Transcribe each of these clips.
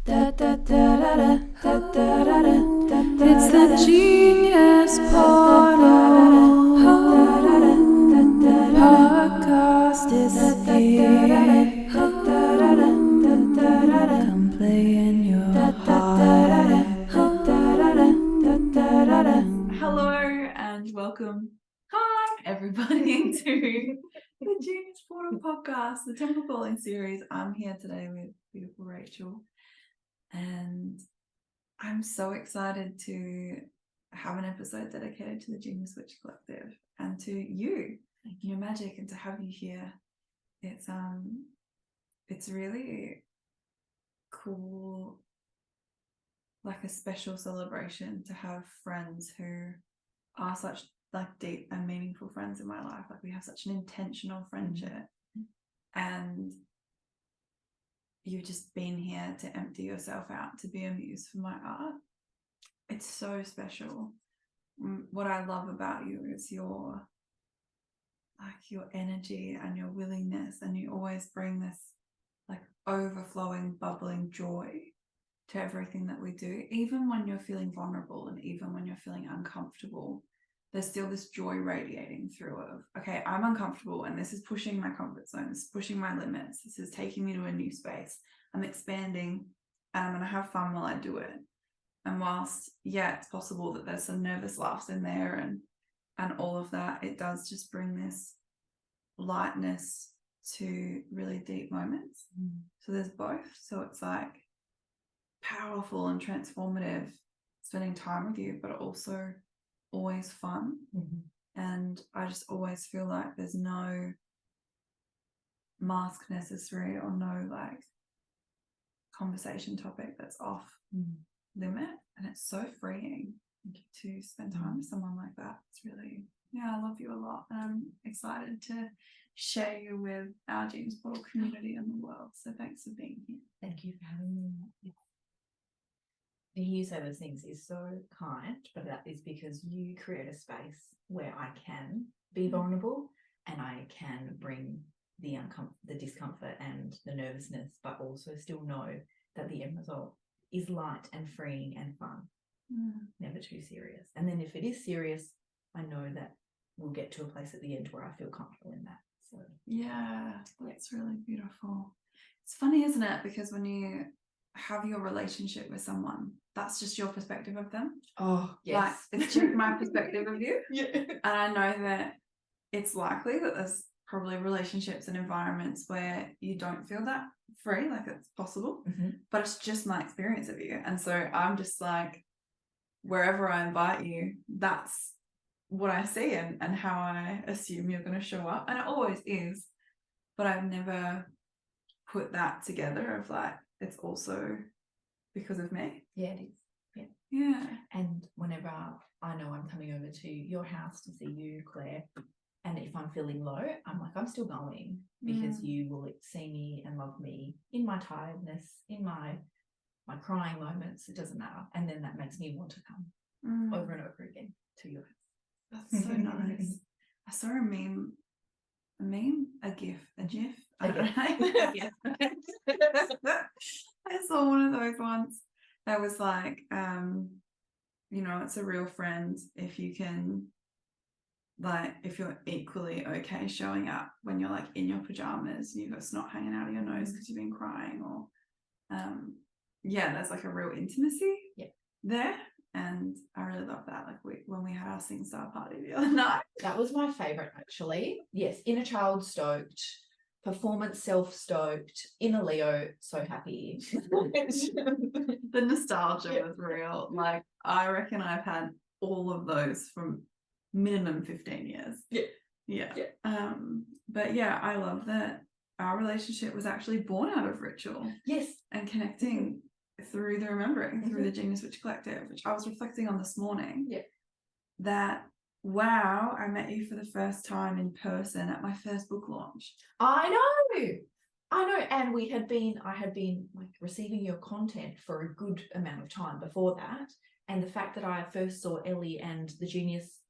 It's the Genius Portal. Podcast is here. Come play in your heart. Hello and welcome, hi everybody, to the Genius Portal podcast, the Temple Calling series. I'm here today with beautiful Rachel, and I'm so excited to have an episode dedicated to the Genius Witch Collective and to you and your magic, and to have you here. It's really cool, like a special celebration to have friends who are such like deep and meaningful friends in my life. Like, we have such an intentional friendship, and you've just been here to empty yourself out, to be a muse for my art. It's so special. What I love about you is your energy and your willingness, and you always bring this like overflowing, bubbling joy to everything that we do. Even when you're feeling vulnerable and even when you're feeling uncomfortable, there's still this joy radiating through of, okay, I'm uncomfortable and this is pushing my comfort zone, this is pushing my limits, this is taking me to a new space, I'm expanding, and I'm going to have fun while I do it. And whilst, yeah, it's possible that there's some nervous laughs in there and all of that, it does just bring this lightness to really deep moments. So there's both. So it's like powerful and transformative spending time with you, but also always fun. And I just always feel like there's no mask necessary, or no like conversation topic that's off limit, and it's so freeing to spend time with someone like that. It's really, I love you a lot, and I'm excited to share you with our Genius Portal community and the world. So thanks for being here. Thank you for having me. To hear you say those things is so kind, but that is because you create a space where I can be vulnerable and I can bring the discomfort and the nervousness, but also still know that the end result is light and freeing and fun, never too serious. And then if it is serious, I know that we'll get to a place at the end where I feel comfortable in that. So yeah, that's really beautiful. It's funny, isn't it? Because when you have your relationship with someone, that's just your perspective of them. Oh, yes. Like, it's just my perspective of you. Yeah. And I know that it's likely that there's probably relationships and environments where you don't feel that free, like it's possible, but it's just my experience of you. And so I'm just like, wherever I invite you, that's what I see and how I assume you're going to show up. And it always is, but I've never put that together of like, it's also because of me. Yeah, it is. Yeah. And whenever I know I'm coming over to your house to see you, Claire, and if I'm feeling low, I'm like, I'm still going, because you will see me and love me in my tiredness, in my crying moments. It doesn't matter. And then that makes me want to come over and over again to your house. That's so nice. I saw a GIF. I don't know. I saw one of those ones that was like, it's a real friend if you can, like, if you're equally okay showing up when you're like in your pajamas and you've got snot hanging out of your nose because you've been crying, or there's like a real intimacy there. And I really love that. Like when we had our Sing Star party the other night. That was my favourite, actually. Yes, inner child stoked, performance self stoked, inner Leo so happy. The nostalgia was real. Like, I reckon I've had all of those from minimum 15 years. Yeah. But yeah, I love that our relationship was actually born out of ritual. Yes. And connecting through the remembering, through the Genius Witch Collective, which I was reflecting on this morning. Yeah. That, wow, I met you for the first time in person at my first book launch. I know. And I had been like receiving your content for a good amount of time before that. And the fact that I first saw Ellie and the Genius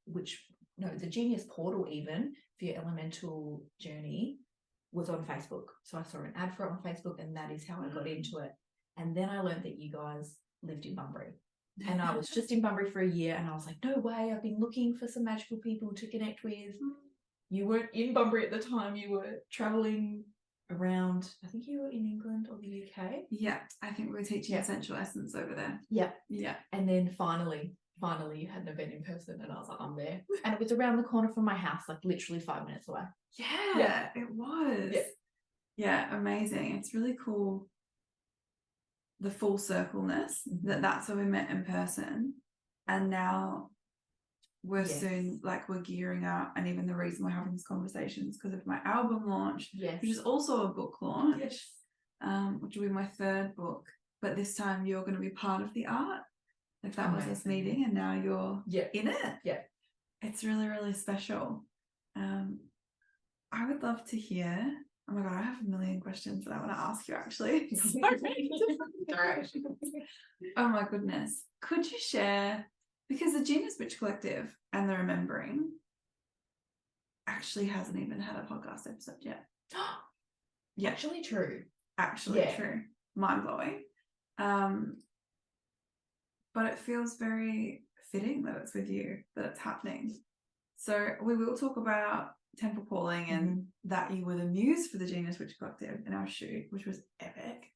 Portal even for your elemental journey was on Facebook. So I saw an ad for it on Facebook, and that is how I got into it. And then I learned that you guys lived in Bunbury. And I was just in Bunbury for a year, and I was like, no way, I've been looking for some magical people to connect with. You weren't in Bunbury at the time. You were travelling around, I think you were in England or the UK. Yeah, I think we were teaching Essential Essence over there. Yeah. Yeah. And then finally you had an event in person, and I was like, I'm there. And it was around the corner from my house, like literally 5 minutes away. Yeah, it was. Yeah, amazing. It's really cool, the full circleness that's where we met in person, and now we're soon, like, we're gearing up, and even the reason we're having these conversations because of my album launch, which is also a book launch, which will be my 3rd book, but this time you're going to be part of the art. Like, that was us meeting, and now you're in it. It's really, really special. I would love to hear, oh my god, I have a million questions that I want to ask you, actually. So many different directions. Oh my goodness. Could you share, because the Genius Witch Collective and the Remembering actually hasn't even had a podcast episode yet. Actually true. True. Mind-blowing. But it feels very fitting that it's with you, that it's happening. So we will talk about Temple Calling and that you were the muse for the Genius Witch Collective in our shoot, which was epic.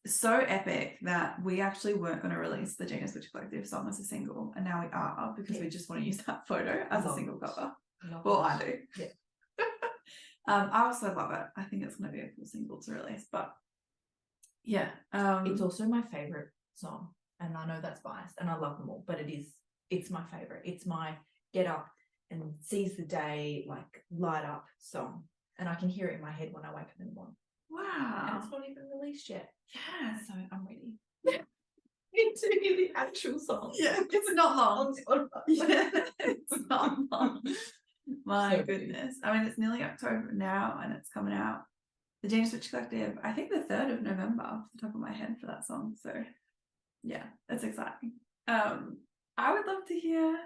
So epic that we actually weren't going to release the Genius Witch Collective song as a single, and now we are, because we just want to use that photo as a single cover. Well, I do. I also love it. I think it's going to be a cool single to release, but it's also my favorite song, and I know that's biased, and I love them all, but it's my favorite. It's my get up and seize the day, like, light up song, and I can hear it in my head when I wake up in the morning. Wow. And it's not even released yet. Yeah. So I'm ready. To hear the actual song. Yeah, it's not long. It's not long. My goodness. I mean, it's nearly October now, and it's coming out. The Genius Witch Collective, I think the 3rd of November, off the top of my head, for that song. So yeah, that's exciting. I would love to hear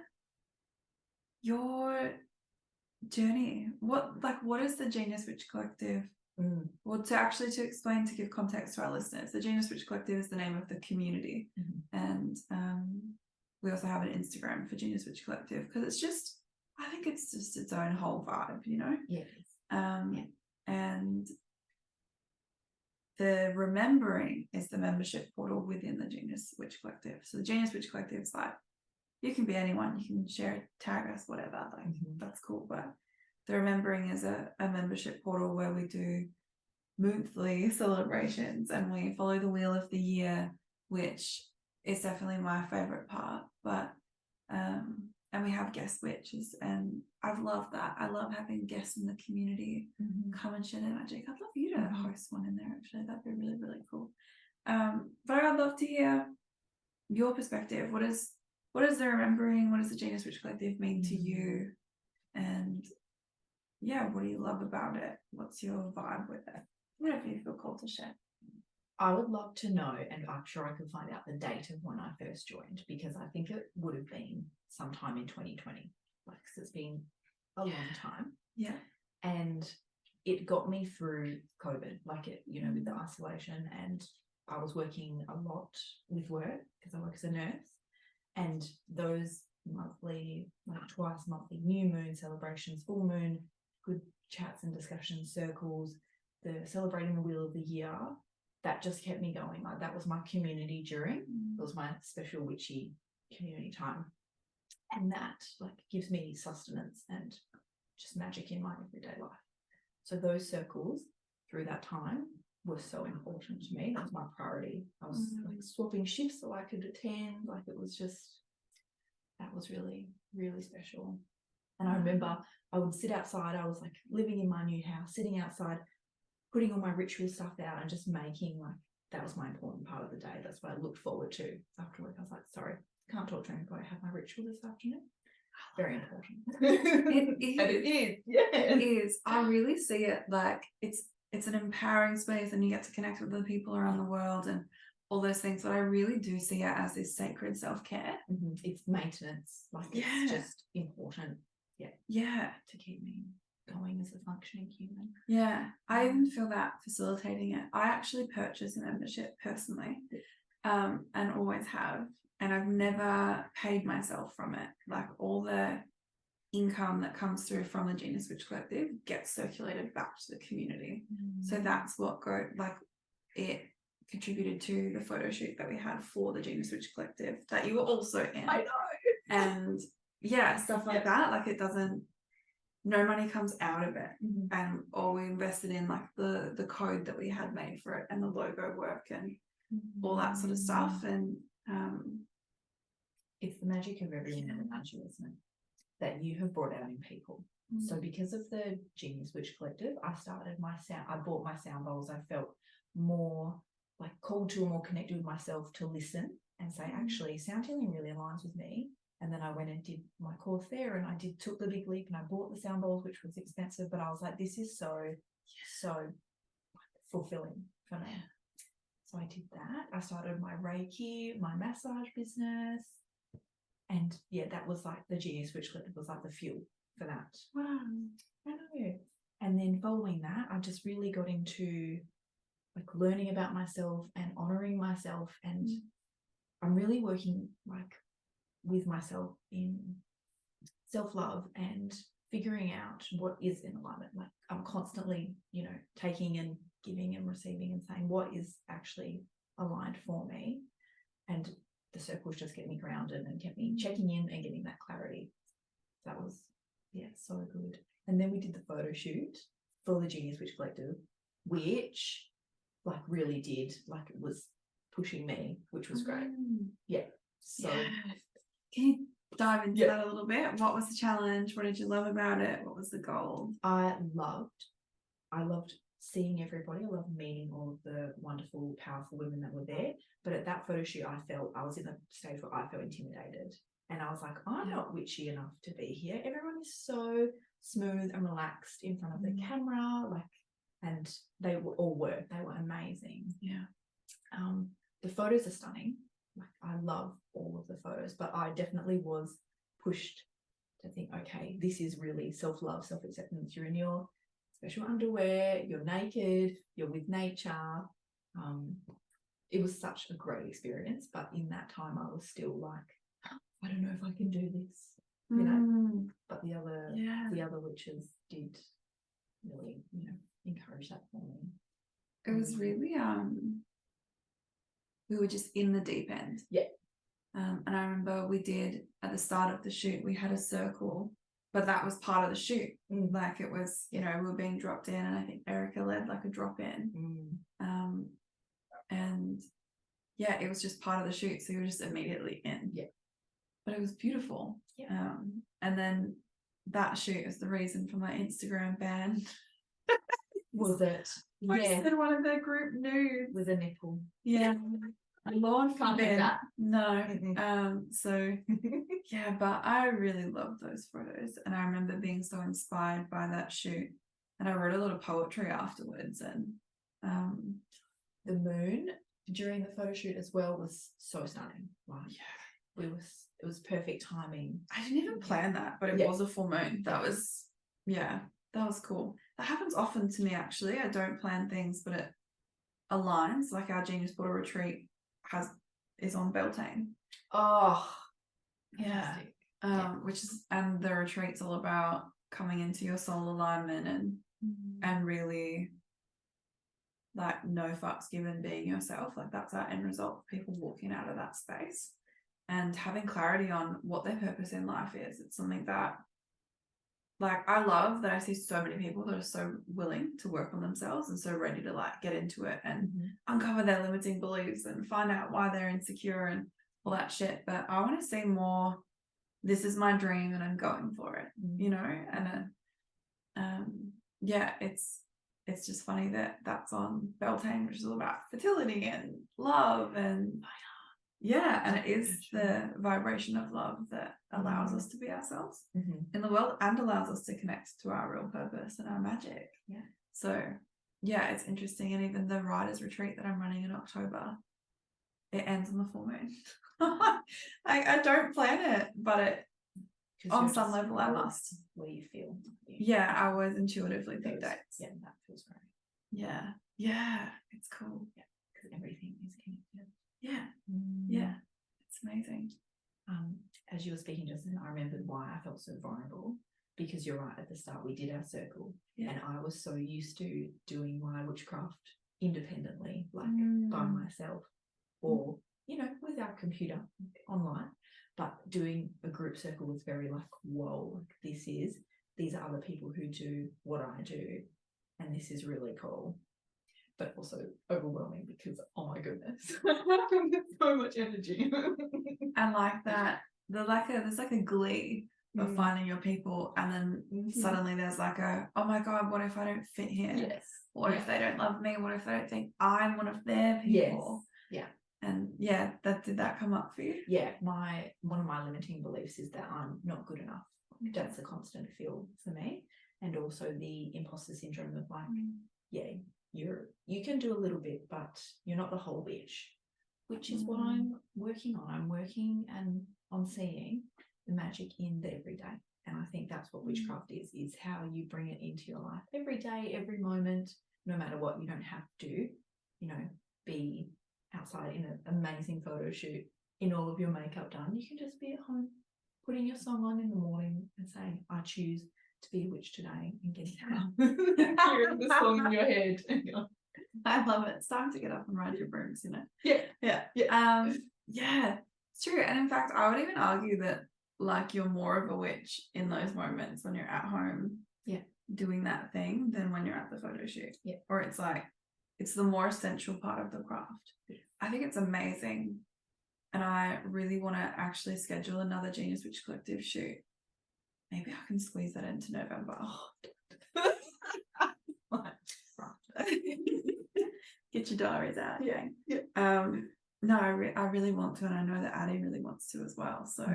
your journey. What is the Genius Witch Collective? Well, to explain, to give context to our listeners, the Genius Witch Collective is the name of the community, and we also have an Instagram for Genius Witch Collective, because I think it's just its own whole vibe, you know. And the Remembering is the membership portal within the Genius Witch Collective. So the Genius Witch Collective is like, you can be anyone, you can share it, tag us, whatever, like that's cool. But the Remembering is a membership portal where we do monthly celebrations, and we follow the wheel of the year, which is definitely my favorite part. But and we have guest witches, and I've loved that. I love having guests in the community come and share their magic. I'd love you to host one in there, actually. That'd be really, really cool. But I'd love to hear your perspective. What is the Remembering? What does the Genius Witch Collective mean to you? And what do you love about it? What's your vibe with it? Whatever you feel called to share. I would love to know, and I'm sure I could find out the date of when I first joined, because I think it would have been sometime in 2020, like, 'cause it's been a long time. Yeah. And it got me through COVID, like, it, you know, with the isolation, and I was working a lot with work because I work as a nurse, and those monthly, like twice monthly new moon celebrations, full moon, good chats and discussions, circles, the celebrating the wheel of the year, that just kept me going. Like, that was my community during, it was my special witchy community time, and that, like, gives me sustenance and just magic in my everyday life. So those circles through that time were so important to me. That was my priority. I was like swapping shifts so I could attend. Like, it was just, that was really, really special. And I remember I would sit outside. I was like living in my new house, sitting outside, putting all my ritual stuff out and just making, like, that was my important part of the day. That's what I looked forward to after work. I was like, sorry, can't talk to anybody. I have my ritual this afternoon. Very important. It is. Yeah, it is. I really see it like it's an empowering space, and you get to connect with other people around the world and all those things. But I really do see it as this sacred self-care. It's maintenance. Like, it's just important. Yeah, to keep me going as a functioning human. Yeah, I even feel that facilitating it. I actually purchased a membership personally, and always have, and I've never paid myself from it. Like all the income that comes through from the Genius Witch Collective gets circulated back to the community. So that's what it contributed to the photo shoot that we had for the Genius Witch Collective that you were also in. I know. And yeah, stuff like that. Like it doesn't, no money comes out of it. And all we invested in like the code that we had made for it and the logo work and all that sort of stuff. And it's the magic of everyone in the magic, isn't it? That you have brought out in people. So because of the Genius Witch Collective, I bought my sound bowls. I felt more like called to and more connected with myself to listen and say, actually, sound healing really aligns with me. And then I went and did my course there, and I took the big leap, and I bought the sound bowls, which was expensive, but I was like, this is so fulfilling for me. So I did that. I started my Reiki, my massage business. And yeah, that was like the Genius Witch Collective was like the fuel for that. Wow, I know. And then following that, I just really got into like learning about myself and honoring myself. And I'm really working like with myself in self-love and figuring out what is in alignment. Like I'm constantly, taking and giving and receiving and saying what is actually aligned for me. And the circles just kept me grounded and kept me checking in and getting that clarity. That was, so good. And then we did the photo shoot for the Genius Witch Collective, which like really did, like it was pushing me, which was great. Yeah. So can you dive into that a little bit? What was the challenge? What did you love about it? What was the goal? I loved seeing everybody. I loved meeting all of the wonderful, powerful women that were there. But at that photo shoot, I was in a stage where I felt intimidated. And I was like, I'm not witchy enough to be here. Everyone is so smooth and relaxed in front of the camera. And they were amazing. Yeah. The photos are stunning. Like I love all of the photos, but I definitely was pushed to think, okay, this is really self-love, self-acceptance. You're in your special underwear, you're naked, you're with nature. It was such a great experience, but in that time I was still like, I don't know if I can do this, But the other witches did really, encourage that for me. It was really we were just in the deep end. Yeah. And I remember we did at the start of the shoot, we had a circle, but that was part of the shoot. Like it was, we were being dropped in, and I think Erica led like a drop in. And it was just part of the shoot. So you were just immediately in. Yeah. But it was beautiful. Yeah. And then that shoot is the reason for my Instagram ban. Was it? Posted one of their group nudes with a nipple. Yeah. Lord forbid. That. No. So but I really loved those photos, and I remember being so inspired by that shoot, and I wrote a lot of poetry afterwards. And the moon during the photo shoot as well was so stunning. Wow. Yeah. It was perfect timing. I didn't even plan that, but it was a full moon. That was that was cool. That happens often to me, actually. I don't plan things, but it aligns. Like our Genius Portal retreat is on Beltane. Oh, yeah. Which is, and the retreat's all about coming into your soul alignment and really like no fucks given, being yourself. Like that's our end result, people walking out of that space and having clarity on what their purpose in life is. It's something that like I love that I see so many people that are so willing to work on themselves and so ready to like get into it and uncover their limiting beliefs and find out why they're insecure and all that shit. But I want to see more, this is my dream and I'm going for it, and it's just funny that that's on Beltane, which is all about fertility and love and and it is the vibration of love that allows us to be ourselves in the world and allows us to connect to our real purpose and our magic. Yeah. So it's interesting. And even the writers retreat that I'm running in October, it ends on the full moon. I don't plan it, but 'Cause on you're some just level I following must. where you feel. Yeah, I always intuitively think Those- dates. Yeah, that feels great. Yeah. Yeah. It's cool. Because everything is connected. Yeah. Mm. Yeah. It's amazing. As you were speaking just then, I remembered why I felt so vulnerable, because you're right, at the start we did our circle, Yeah. and I was so used to doing my witchcraft independently, like by Mm. myself, or without computer online. But doing a group circle was very like, whoa, these are other people who do what I do, and this is really cool. But also overwhelming because, oh my goodness, so much energy. And like that, there's like a glee of finding your people, and then suddenly there's like oh my god, what if I don't fit here? Yes. What if they don't love me? What if they don't think I'm one of their people? Yes. Yeah. And did that come up for you? Yeah. One of my limiting beliefs is that I'm not good enough. That's a constant feel for me. And also the imposter syndrome of like, you can do a little bit, but you're not the whole bitch, which is what I'm working on. I'm working and on seeing the magic in the everyday. And I think that's what witchcraft is how you bring it into your life every day, every moment, no matter what. You don't have to, be outside in an amazing photo shoot in all of your makeup done. You can just be at home, putting your song on in the morning and saying, I choose to be a witch today, and getting out, hearing the song in your head. I love it. It's time to get up and ride your brooms, Yeah. Yeah, it's true. And in fact, I would even argue that like you're more of a witch in those moments when you're at home doing that thing than when you're at the photo shoot. Yeah. Or it's like it's the more essential part of the craft. I think it's amazing. And I really want to actually schedule another Genius Witch Collective shoot. Maybe I can squeeze that into November. Get your diaries out. No, I really want to, and I know that Addie really wants to as well. So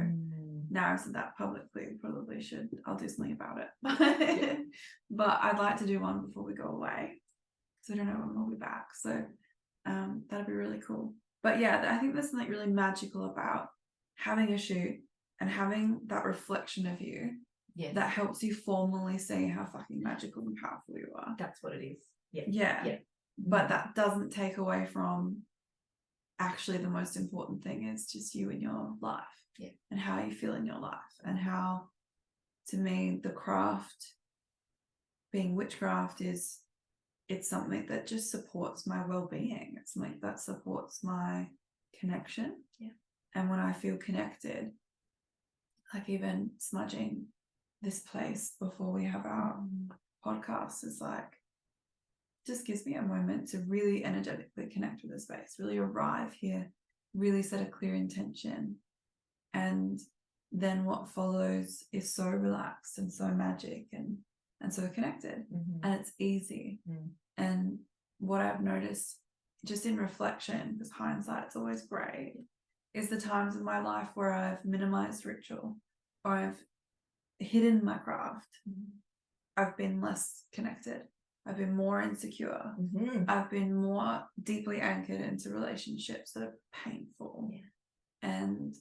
now I've said that publicly, probably should. I'll do something about it. But I'd like to do one before we go away, so I don't know when we'll be back. So that'd be really cool. But yeah, I think there's something really magical about having a shoot and having that reflection of you that helps you formally see how fucking magical and powerful you are. That's what it is. Yeah. But that doesn't take away from actually the most important thing is just you in your life and how you feel in your life, and how, to me, the craft, being witchcraft, it's something that just supports my well-being. It's something that supports my connection. And when I feel connected, like even smudging this place before we have our podcast is like, just gives me a moment to really energetically connect with the space, really arrive here, really set a clear intention. And then what follows is so relaxed and so magic and so connected. And it's easy. And what I've noticed just in reflection, because hindsight's always great, is the times in my life where I've minimized ritual or I've hidden my craft, I've been less connected. I've been more insecure. I've been more deeply anchored into relationships that are painful and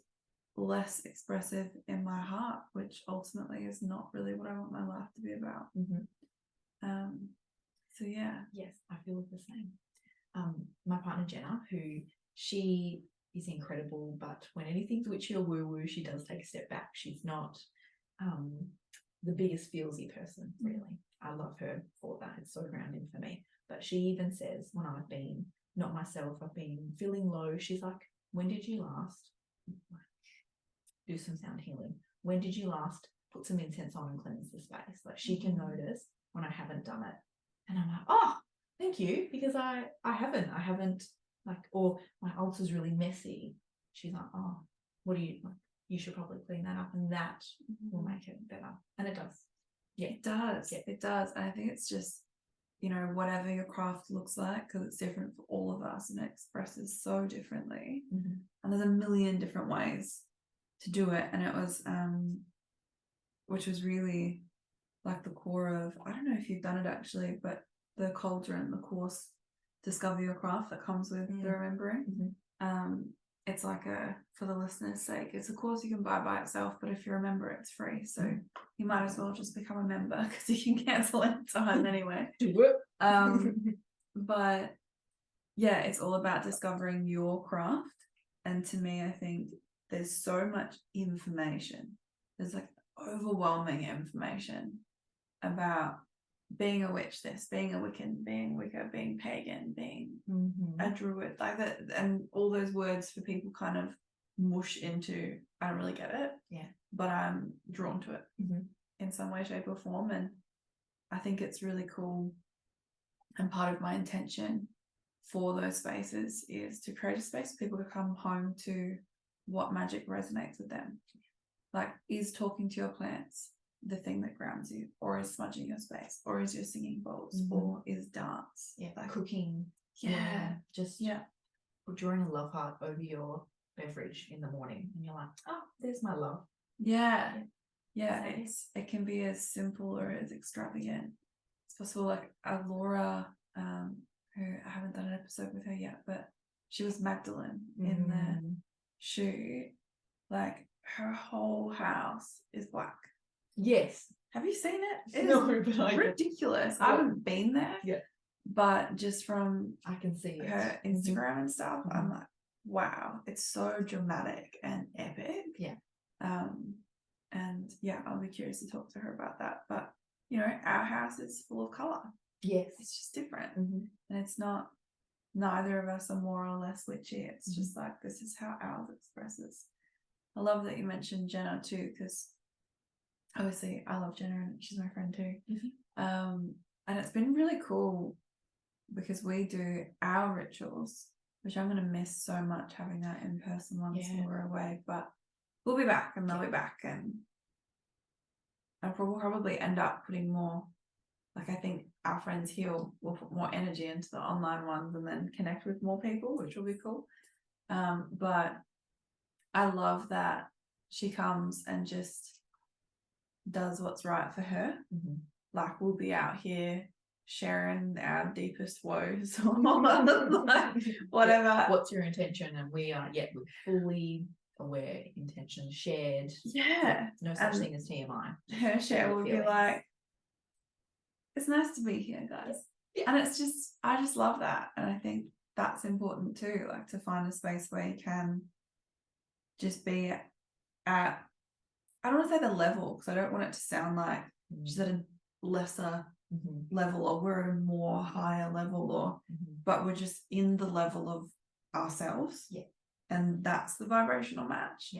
less expressive in my heart, which ultimately is not really what I want my life to be about. So yes, I feel the same. My partner Jenna, who she is incredible, but when anything's witchy or woo-woo, she does take a step back. She's not the biggest feelsy person, really. I love her for that. It's so grounding for me. But she even says, when I've been not myself, I've been feeling low, she's like, when did you last do some sound healing? When did you last put some incense on and cleanse the space? Like, she can notice when I haven't done it. And I'm like, oh, thank you, because I haven't, like, or my altar's really messy. She's like, oh, what do you, like, you should probably clean that up, and that will make it better. And it does. It does. It does. And I think it's just, whatever your craft looks like, because it's different for all of us and it expresses so differently. And there's a million different ways to do it. And it was, which was really like the core of, I don't know if you've done it actually, but the cauldron, the course, Discover Your Craft, that comes with the remembering. it's like for the listener's sake, it's a course you can buy by itself, but if you're a member, it's free. So you might as well just become a member because you can cancel anytime anyway. Do it. But yeah, it's all about discovering your craft. And to me, I think there's so much information. There's like overwhelming information about being a witch, being a Wiccan, being Wicca, being pagan, being a druid, like that, and all those words for people kind of mush into, I don't really get it. Yeah. But I'm drawn to it in some way, shape, or form. And I think it's really cool. And part of my intention for those spaces is to create a space for people to come home to what magic resonates with them. Like, is talking to your plants the thing that grounds you, or is smudging your space, or is your singing bowls, or is dance, like cooking, just drawing a love heart over your beverage in the morning, and you're like, oh, there's my love. It can be as simple or as extravagant as possible. Like Laura, who I haven't done an episode with her yet, but she was Magdalene in the shoot. Like, her whole house is black. Yes. Have you seen it? It's ridiculous. Yeah. I haven't been there. Yeah. But just from I can see her Instagram and stuff, I'm like, wow, it's so dramatic and epic. Yeah. And yeah, I'll be curious to talk to her about that. But you know, our house is full of colour. Yes. It's just different. And it's not, neither of us are more or less witchy. It's just like, this is how ours expresses. I love that you mentioned Jenna too, because obviously I love Jenna and she's my friend too. And it's been really cool because we do our rituals, which I'm going to miss so much having that in person once we're away, but we'll be back and they'll be back, and we'll probably end up putting more, like, I think our friends here will put more energy into the online ones and then connect with more people, which will be cool. But I love that she comes and just does what's right for her. Like, we'll be out here sharing our deepest woes or like, whatever. What's your intention? And we are we're fully aware, intention shared. No such thing as TMI. Her share will be like, it's nice to be here, guys. And it's just, I just love that. And I think that's important too, like, to find a space where you can just be at, I don't want to say the level, because I don't want it to sound like she's at a lesser level, or we're at a more higher level, or but we're just in the level of ourselves, and that's the vibrational match,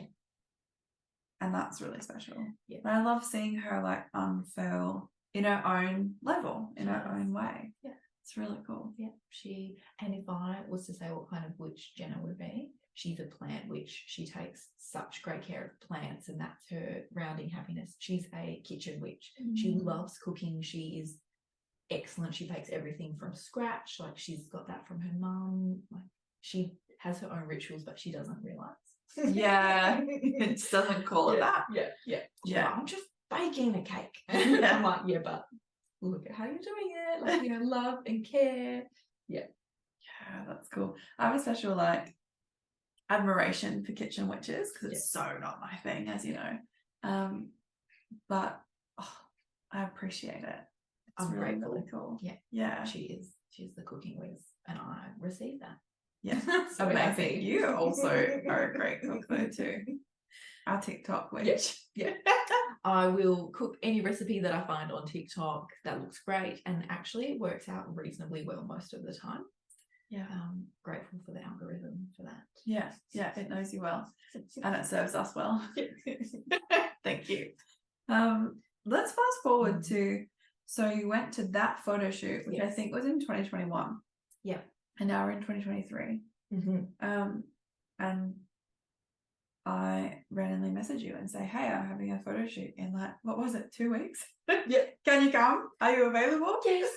and that's really special. But I love seeing her like unfurl in her own level, in her own way. It's really cool. And if I was to say what kind of witch Jenna would be, she's a plant witch. She takes such great care of plants, and that's her grounding happiness. She's a kitchen witch. She loves cooking. She is excellent. She bakes everything from scratch. Like, she's got that from her mum. Like, she has her own rituals, but she doesn't realize. It just doesn't call it that. She's like, I'm just baking a cake. I'm like, but look at how you're doing it. Like, you know, love and care. That's cool. I have a special like admiration for kitchen witches because it's so not my thing, as you know. But I appreciate it. It's really, grateful. really cool. She's the cooking whiz, and I receive that. I mean, I think you also are a great cook though too. Our TikTok witch. I will cook any recipe that I find on TikTok that looks great, and actually it works out reasonably well most of the time. Grateful for the algorithm for that. It knows you well and it serves us well. Thank you. Let's fast forward to, so you went to that photo shoot, which I think was in 2021, and now we're in 2023. And I randomly message you and say, hey, I'm having a photo shoot in like, what was it, 2 weeks? Can you come? Are you available? Yes.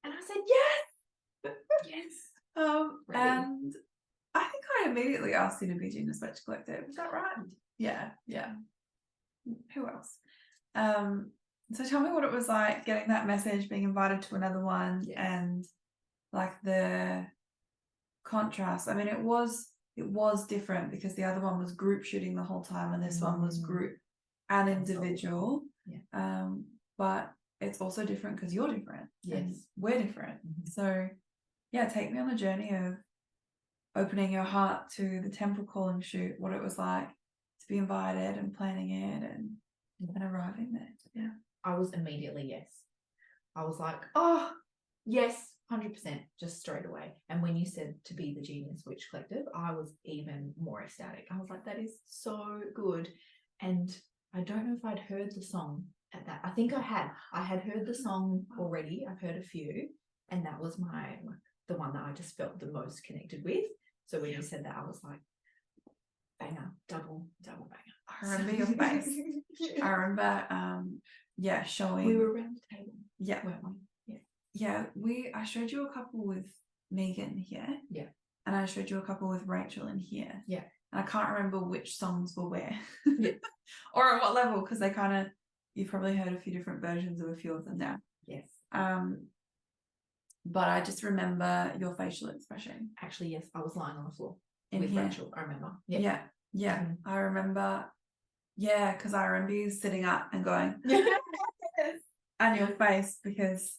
And I said yes. And I think I immediately asked you to be Genius Witch Collective. Is that right? Yeah. Who else? So tell me what it was like getting that message, being invited to another one, and like the contrast. I mean, it was it was different because the other one was group shooting the whole time, and this one was group and individual. Yeah. But it's also different because you're different. Yes. And we're different. So yeah, take me on the journey of opening your heart to the temple calling shoot, what it was like to be invited and planning it and arriving there. Yeah. I was immediately yes. I was like, oh, yes, 100%, just straight away. And when you said to be the Genius Witch Collective, I was even more ecstatic. I was like, that is so good. And I don't know if I'd heard the song at that. I think I had. I had heard the song already. I've heard a few. And that was the one that I just felt the most connected with. So when you said that, I was like, banger, double banger. I remember your face. I remember, showing. We were around the table. Yeah. Weren't we? Yeah. I showed you a couple with Megan here. Yeah. And I showed you a couple with Rachael in here. Yeah. And I can't remember which songs were where. Yeah. Or at what level, because they kind of, you've probably heard a few different versions of a few of them now. Yes. But I just remember your facial expression. Actually, yes, I was lying on the floor In with here. Rachel, I remember. Yeah. I remember. Yeah, because I remember you sitting up and going, Yes. and your face, because,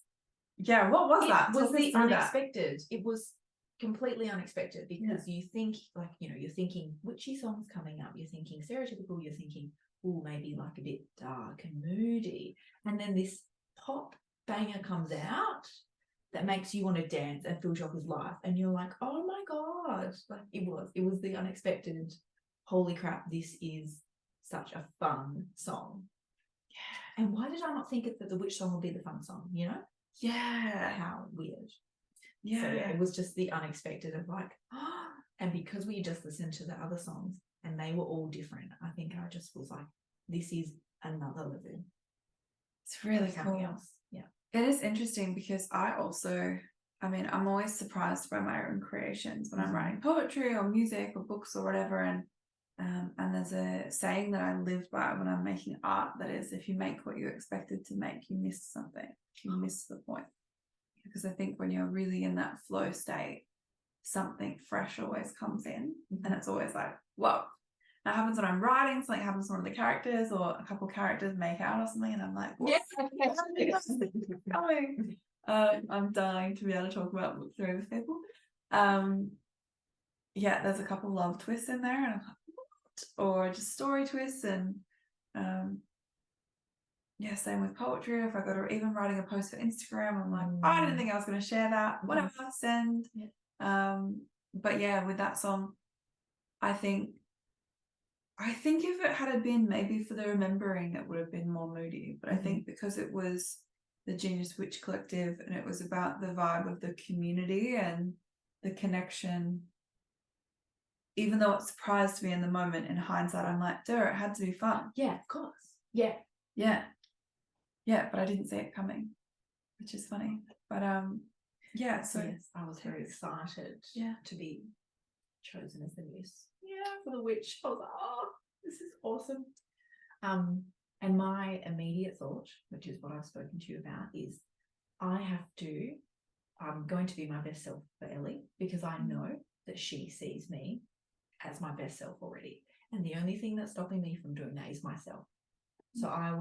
what was that? It was Talk us the through that. unexpected. It was completely unexpected because you think, like, you're thinking witchy songs coming up. You're thinking stereotypical. You're thinking, oh, maybe like a bit dark and moody. And then this pop banger comes out that makes you want to dance and fills you up with life. And you're like, oh my God. Like it was the unexpected. Holy crap, this is such a fun song. Yeah. And why did I not think that the witch song would be the fun song, Yeah. How weird. Yeah. So it was just the unexpected of like, oh, and because we just listened to the other songs and they were all different, I think I just was like, this is another level. It's really cool. Else. Yeah. It is interesting because I'm always surprised by my own creations when I'm writing poetry or music or books or whatever. And there's a saying that I live by when I'm making art, that is, if you make what you expected to make, you miss something. You miss the point. Because I think when you're really in that flow state, something fresh always comes in, and it's always like, whoa. That happens when I'm writing, something happens to one of the characters, or a couple characters make out or something, and I'm like, what? I'm dying to be able to talk about book three with people. There's a couple love twists in there, and I'm like, what? Or just story twists, and same with poetry. If I go to even writing a post for Instagram, I'm like, I didn't think I was going to share that. Whatever, send. But yeah, with that song, I think if it had been maybe for the remembering, it would have been more moody. But I think because it was the Genius Witch Collective and it was about the vibe of the community and the connection, even though it surprised me in the moment, in hindsight, I'm like, duh, it had to be fun. Yeah, of course. Yeah. Yeah, but I didn't see it coming, which is funny. But so yes, I was very excited to be chosen as the muse. Yeah, for the witch. I was like, oh, this is awesome. And my immediate thought, which is what I've spoken to you about, is I'm going to be my best self for Ellie, because I know that she sees me as my best self already. And the only thing that's stopping me from doing that is myself. So I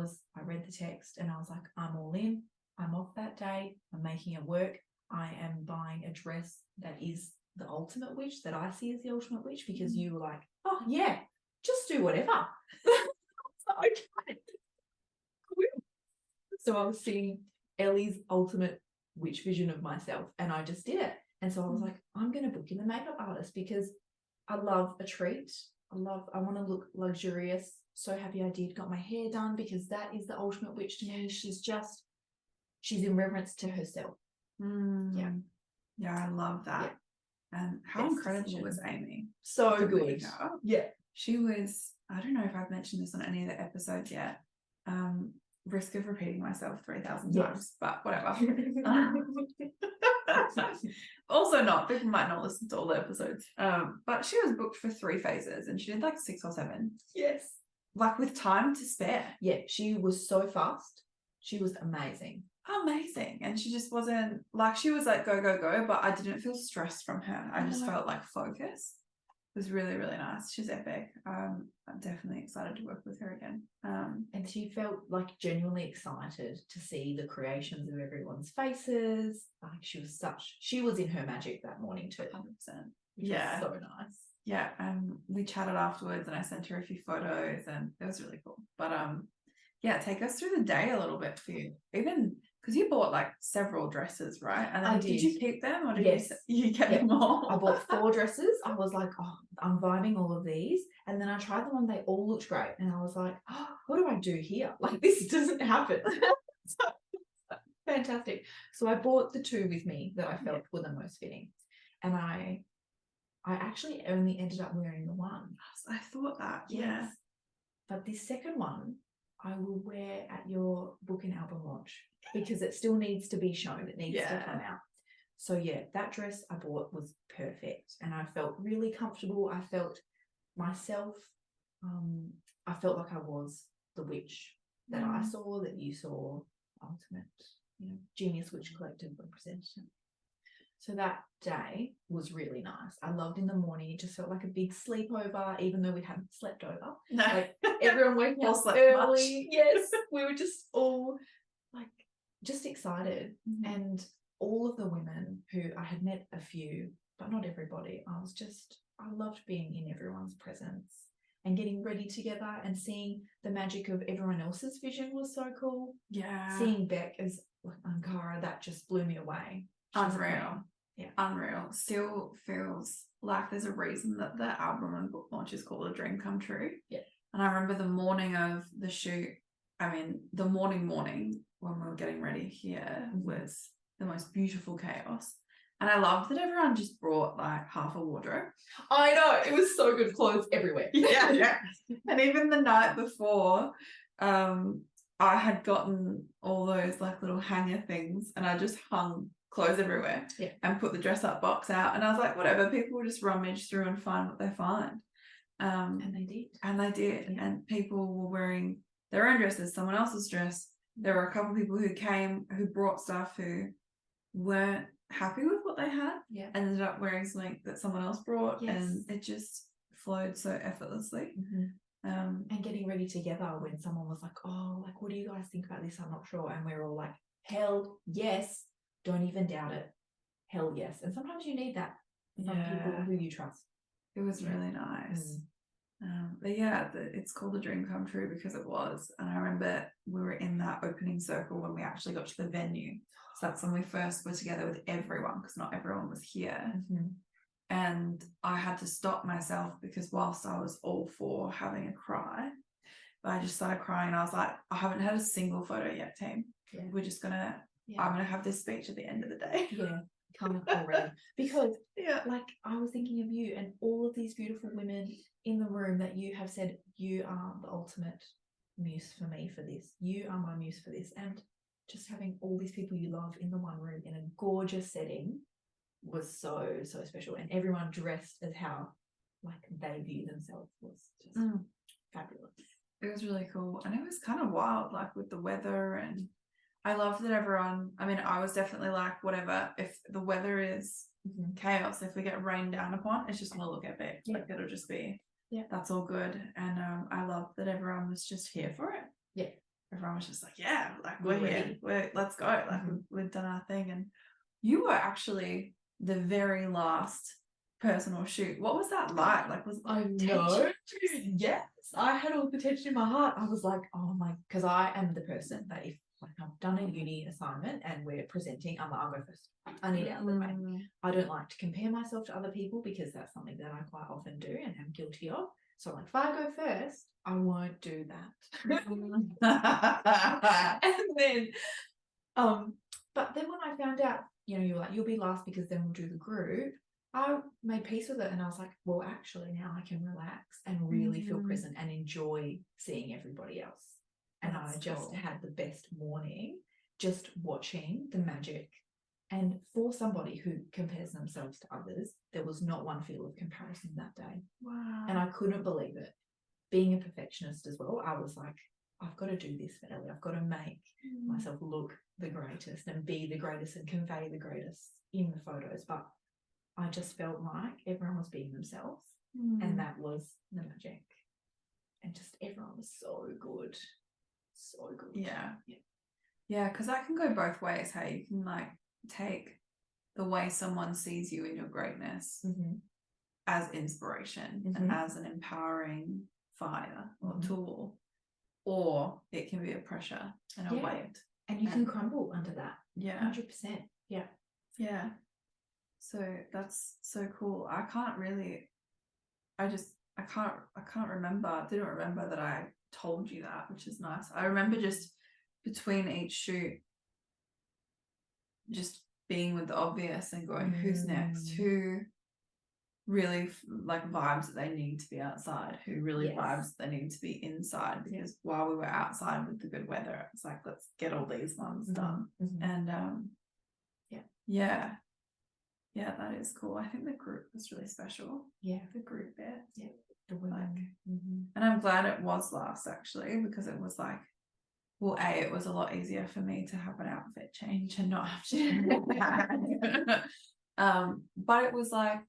read the text and I was like, I'm all in. I'm off that day. I'm making it work. I am buying a dress that is the ultimate witch, that I see as the ultimate witch, because you were like, oh yeah, just do whatever. Okay. So I was seeing Ellie's ultimate witch vision of myself, and I just did it. And so I was like, I'm going to book in a makeup artist because I love a treat. I want to look luxurious. So happy I did. Got my hair done, because that is the ultimate witch to me. She's in reverence to herself. Yeah, I love that. And how incredible was Amy? So good. Yeah, she was. I don't know if I've mentioned this on any of the episodes yet. Risk of repeating myself 3,000 times, but whatever. Also not, people might not listen to all the episodes. But she was booked for 3 phases and she did like 6 or 7. Yes. Like with time to spare. Yeah, she was so fast. She was amazing. And she just wasn't like, she was like go, go, go, but I didn't feel stressed from her. I just felt like focus. was really, really nice. She's epic. I'm definitely excited to work with her again. And she felt like genuinely excited to see the creations of everyone's faces. Like she was in her magic that morning too. 100%. Which Yeah. was so nice. Yeah, and we chatted afterwards and I sent her a few photos and it was really cool. But yeah, take us through the day a little bit for you. Even because you bought like several dresses, right? And then I did you keep them or did Yes. you get Yeah. them all? I bought 4 dresses. I was like, oh, I'm vibing all of these. And then I tried them on, they all looked great. And I was like, oh, what do I do here? Like, this doesn't happen. Fantastic. So I bought the 2 with me that I felt were the most fitting. And I actually only ended up wearing the 1. I thought that, yeah. Yes. But this second one, I will wear at your book and album launch because it still needs to be shown. It needs to come out. So yeah, that dress I bought was perfect and I felt really comfortable. I felt myself. I felt like I was the witch that I saw, that you saw, ultimate, genius witch collective representation. So that day was really nice. I loved in the morning. It just felt like a big sleepover, even though we hadn't slept over. No. Like everyone waking up slept early. much. Yes, we were just all like just excited. Mhm. And all of the women who I had met a few, but not everybody. I loved being in everyone's presence and getting ready together and seeing the magic of everyone else's vision was so cool. Yeah. Seeing Beck as like Ankara, that just blew me away. She's Unreal. Yeah. Unreal. Still feels like there's a reason that the album and book launch is called A Dream Come True. Yeah. And I remember the morning of the shoot, the morning when we were getting ready here was the most beautiful chaos. And I loved that everyone just brought like half a wardrobe. I know, it was so good, clothes everywhere. Yeah. And even the night before, I had gotten all those like little hanger things and I just hung clothes everywhere and put the dress up box out. And I was like, whatever, people will just rummage through and find what they find. And they did. Yeah. And people were wearing their own dresses, someone else's dress. There were a couple of people who brought stuff who weren't happy with what they had and ended up wearing something that someone else brought and it just flowed so effortlessly. And getting ready together when someone was like, oh, like, what do you guys think about this? I'm not sure. And we're all like, hell yes. Don't even doubt it. Hell yes. And sometimes you need that from people who you trust. It was really nice. But yeah, it's called A Dream Come True because it was. And I remember we were in that opening circle when we actually got to the venue. So that's when we first were together with everyone because not everyone was here. And I had to stop myself because whilst I was all for having a cry, I just started crying and I was like, I haven't had a single photo yet, team. We're just gonna I'm gonna have this speech at the end of the day. Kind of already. Because like I was thinking of you and all of these beautiful women in the room that you have said, you are the ultimate muse for me for this. You are my muse for this. And just having all these people you love in the one room in a gorgeous setting was so, so special. And everyone dressed as how like they view themselves was just fabulous. It was really cool. And it was kind of wild, like with the weather. And I loved that everyone, I was definitely like, whatever, if the weather is chaos, if we get rained down upon, it's just going to look epic. Like it'll just be, that's all good. And I loved that everyone was just here for it. Everyone was just like, we're here. Let's go. Like we've done our thing. And you were actually the very last personal shoot. What was that like? Like was I know. Yes. I had all the tension in my heart. I was like, oh my, because I am the person that if like I've done a uni assignment and we're presenting, I'm like, I'll go first. I need out of the way. I don't like to compare myself to other people because that's something that I quite often do and am guilty of. So like if I go first, I won't do that. And then but then when I found out, you're like, you'll be last because then we'll do the group, I made peace with it and I was like, well, actually now I can relax and really feel present and enjoy seeing everybody else. And I just had the best morning just watching the magic. And for somebody who compares themselves to others, there was not one feel of comparison that day. Wow. And I couldn't believe it. Being a perfectionist as well, I was like, I've got to do this for Ellie. I've got to make myself look the greatest and be the greatest and convey the greatest in the photos. But I just felt like everyone was being themselves. and that was the magic. And just everyone was so good. So good. Yeah, because that can go both ways. Hey, you can like take the way someone sees you in your greatness as inspiration and as an empowering fire or tool, or it can be a pressure and a weight, and you can crumble under that. 100%. Yeah, so that's so cool. I can't remember. I didn't remember that I told you that, which is nice. I remember just between each shoot just being with the obvious and going, who's next, who really like vibes that they need to be outside, who really vibes they need to be inside, because while we were outside with the good weather, it's like, let's get all these ones done. And that is cool. I think the group was really special. The group bit, the women. And I'm glad it was last, actually, because it was like, well, it was a lot easier for me to have an outfit change and not have to but it was like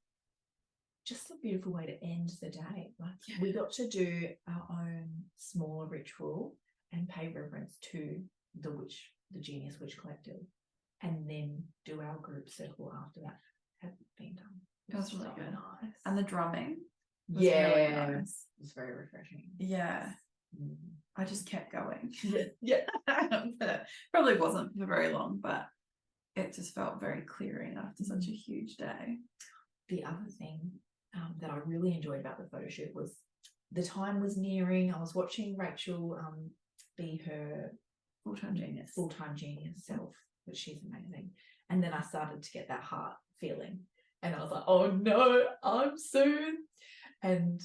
just a beautiful way to end the day. Like we got to do our own smaller ritual and pay reverence to the Genius Witch Collective, and then do our group circle after that had been done. It was really so good. Nice. And the drumming was really nice. It was very refreshing. I just kept going. But probably wasn't for very long, but it just felt very clearing after such a huge day. The other thing that I really enjoyed about the photo shoot was the time was nearing. I was watching Rachael be her full-time genius self, which she's amazing. And then I started to get that heart feeling, and I was like, oh no, I'm soon. And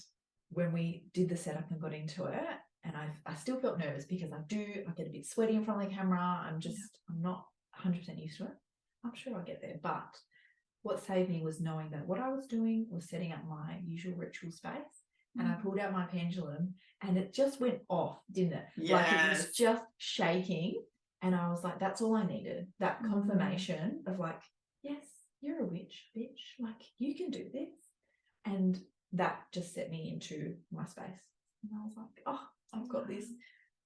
when we did the setup and got into it, and I still felt nervous because I get a bit sweaty in front of the camera. I'm not 100% used to it. I'm sure I'll get there. But what saved me was knowing that what I was doing was setting up my usual ritual space. And I pulled out my pendulum and it just went off, didn't it? Like it was just shaking. And I was like, that's all I needed. That confirmation of like, yes, you're a witch, bitch. Like, you can do this. And that just set me into my space. And I was like, oh, I've got this.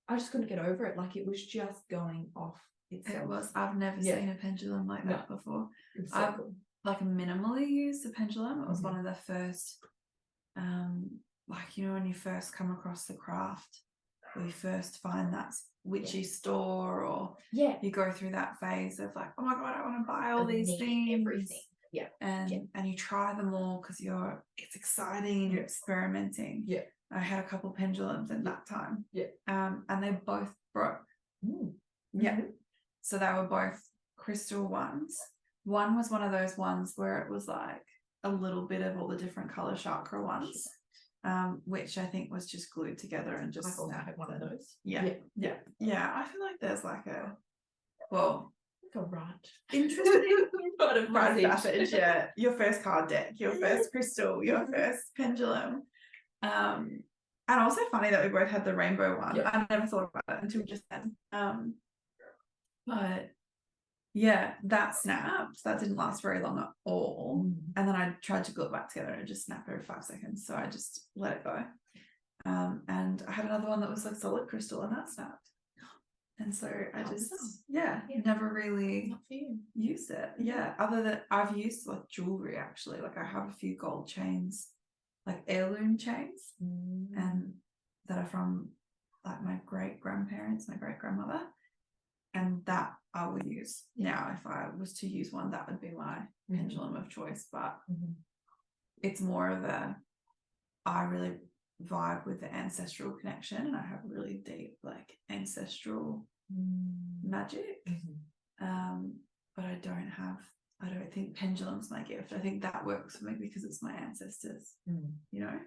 I just couldn't get over it. Like, it was just going off itself. It was. I've never seen a pendulum like that before. So I've cool. like minimally used a pendulum. It was one of the first, like, you know, when you first come across the craft, or you first find that witchy store, or you go through that phase of like, oh my god, I want to buy all these things, everything. And you try them all because it's exciting and you're experimenting. I had a couple pendulums in that time. And they both broke. So they were both crystal ones. One was one of those ones where it was like a little bit of all the different color chakra ones, which I think was just glued together and just had one of those. Yeah. I feel like there's like like a right interesting rite of passage. Yeah, your first card deck, your first crystal, your first pendulum. And also funny that we both had the rainbow one. I never thought about it until just then. But yeah, that snapped. That didn't last very long at all. And then I tried to glue it back together and it just snapped every 5 seconds. So I just let it go. And I had another one that was like solid crystal and that snapped. And so I just never really used it. Other than I've used like jewelry, actually. Like I have a few gold chains, like heirloom chains, and that are from like my great grandparents, my great grandmother. And that I would use now. If I was to use one, that would be my pendulum of choice. But it's more of I really vibe with the ancestral connection, and I have really deep like ancestral magic. But I don't think pendulum's my gift. I think that works for me because it's my ancestors, you know.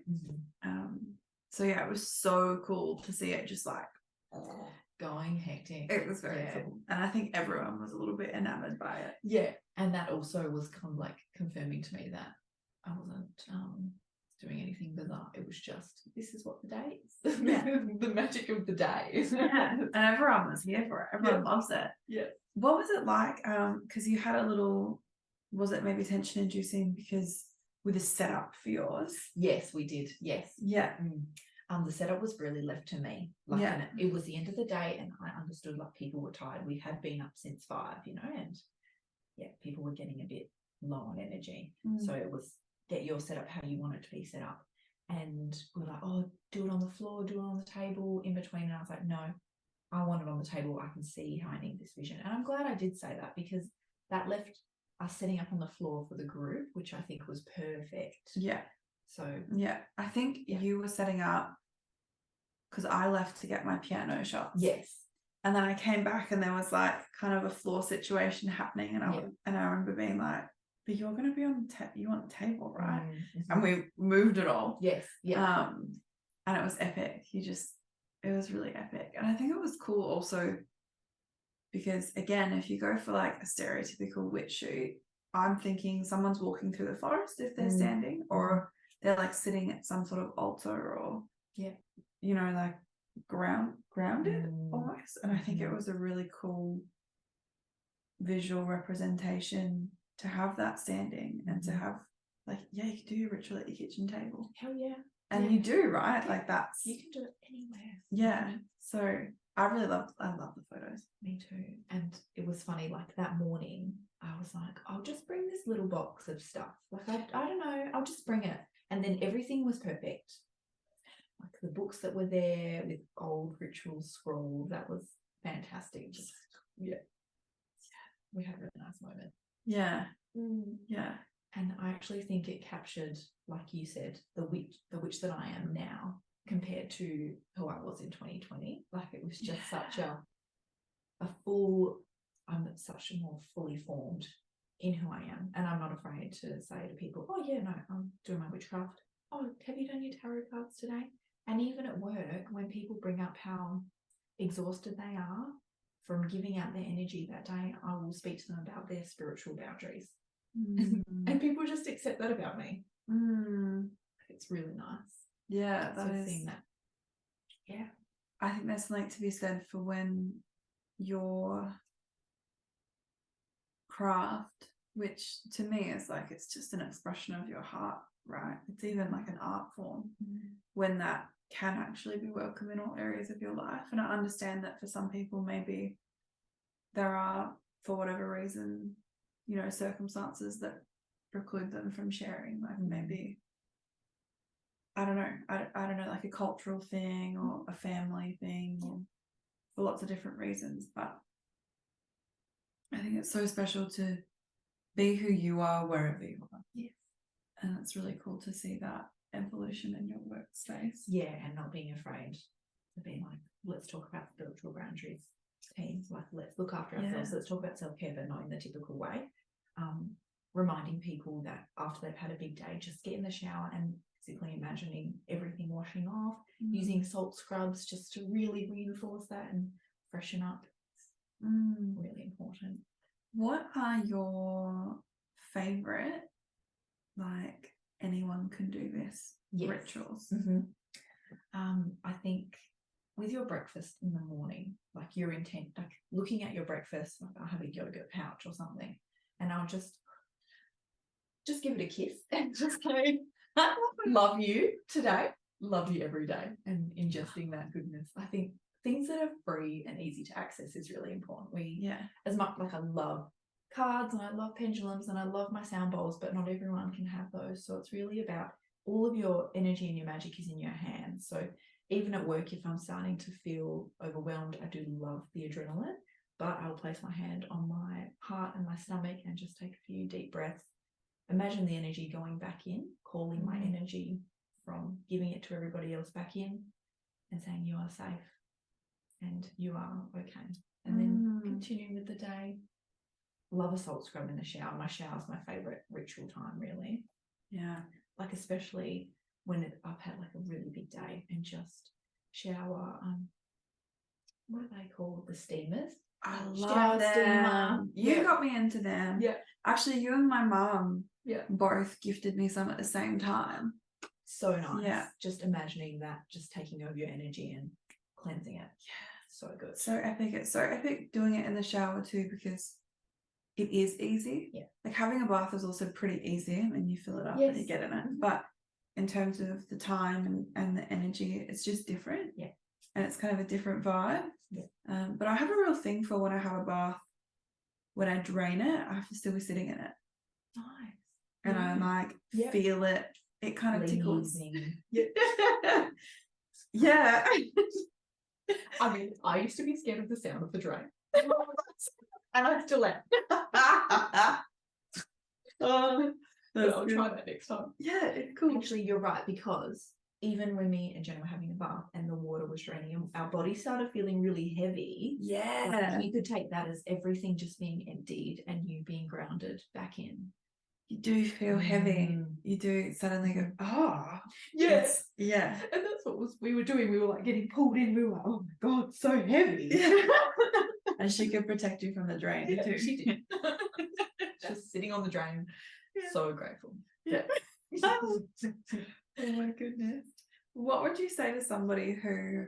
So yeah, it was so cool to see it just like going hectic. It was very cool, and I think everyone was a little bit enamored by it. And that also was kind of like confirming to me that I wasn't doing anything bizarre. It was just, this is what the day is. The magic of the day. And everyone was here for it. Everyone loves it. What was it like? Because you had a little, was it maybe tension inducing because with a setup for yours. Yes, we did. Yes. Yeah. The setup was really left to me. Like, Yeah. and it was the end of the day, and I understood like people were tired. We had been up since 5, you know, and yeah, people were getting a bit low on energy. So it was get your setup how you want it to be set up. And we were like, oh, do it on the floor, do it on the table, in between. And I was like, no, I want it on the table. I can see how I need this vision. And I'm glad I did say that, because that left us setting up on the floor for the group, which I think was perfect. Yeah. So yeah, I think you were setting up because I left to get my piano shots. yes. And then I came back and there was like kind of a floor situation happening, and I remember being like, but you're going to be on you want the table, right? And we moved it all. Yes. Yeah. And it was epic. It was really epic. And I think it was cool also because, again, if you go for like a stereotypical witch shoot, I'm thinking someone's walking through the forest if they're standing, or they're like sitting at some sort of altar, or you know, like grounded almost. And I think it was a really cool visual representation to have that standing and to have like, yeah, you can do your ritual at your kitchen table. Hell yeah. And you do, right? Yeah. Like that's, you can do it anywhere. Yeah. So I love the photos. Me too. And it was funny, like that morning I was like, I'll just bring this little box of stuff. Like I don't know, I'll just bring it. And then everything was perfect. Like the books that were there with old rituals scrolled, that was fantastic. Just we had a really nice moment. Yeah. Yeah. And I actually think it captured, like you said, the witch that I am now compared to who I was in 2020. Like it was just such a full, I'm such a more fully formed in who I am. And I'm not afraid to say to people, oh yeah, no, I'm doing my witchcraft. Oh, have you done your tarot cards today? And even at work, when people bring up how exhausted they are from giving out their energy that day, I will speak to them about their spiritual boundaries. And people just accept that about me. It's really nice. Yeah, that is. Seeing that. Yeah. I think there's something to be said for when your craft, which to me is like, it's just an expression of your heart, right? It's even like an art form, when that can actually be welcome in all areas of your life. And I understand that for some people, maybe there are, for whatever reason, you know, circumstances that preclude them from sharing, like maybe, I don't know, I don't know, like a cultural thing or a family thing, or for lots of different reasons. But I think it's so special to be who you are wherever you are. Yes. And it's really cool to see that evolution in your workspace. Yeah, and not being afraid to be like, let's talk about spiritual boundaries. Teams, like let's look after ourselves. Let's talk about self-care, but not in the typical way. Reminding people that after they've had a big day, just get in the shower and physically imagining everything washing off, using salt scrubs just to really reinforce that and freshen up. Really important. What are your favorite, like, anyone can do this rituals? I think with your breakfast in the morning, like your intent, like looking at your breakfast, like I'll have a yogurt pouch or something, and I'll just give it a kiss and just say, love you today, love you every day, and ingesting that goodness. I think things that are free and easy to access is really important. As much, like I love cards and I love pendulums and I love my sound bowls, but not everyone can have those. So it's really about all of your energy and your magic is in your hands. So even at work, if I'm starting to feel overwhelmed, I do love the adrenaline, but I'll place my hand on my heart and my stomach and just take a few deep breaths. Imagine the energy going back in, calling my energy from giving it to everybody else back in and saying you are safe and you are okay. And then continuing with the day. Love a salt scrub in the shower. My shower is my favourite ritual time, really. Yeah. Like especially when I've had like a really big day and just shower. What are they called? The steamers. I love them. You got me into them. Yeah. Actually, you and my mum both gifted me some at the same time. So nice. Yeah. Just imagining that, just taking over your energy and cleansing it. Yeah. So good. So epic. It's so epic doing it in the shower too, because it is easy. Yeah. Like having a bath is also pretty easy. I mean, you fill it up and you Yes. get in it. But in terms of the time and the energy, it's just different. Yeah. And it's kind of a different vibe. Yeah. But I have a real thing for when I have a bath, when I drain it, I have to still be sitting in it. Nice. And I like Yep. feel it. It kind of tickles. Leaving. Yeah. I mean, I used to be scared of the sound of the drain. And I still am. Oh, But I'll try that next time. Yeah, it's cool. Actually, you're right, because even when me and Jenna were having a bath and the water was draining and our body started feeling really heavy, Yeah. you could take that as everything just being emptied and you being grounded back in. You do feel heavy. You do suddenly go, oh. Yes. Yeah. And that's what we were doing. We were like getting pulled in. We were like, oh my God, so heavy. Yeah. And she could protect you from the drain too. She did. Just sitting on the drain. Yeah. So grateful. Yeah. Oh my goodness. What would you say to somebody who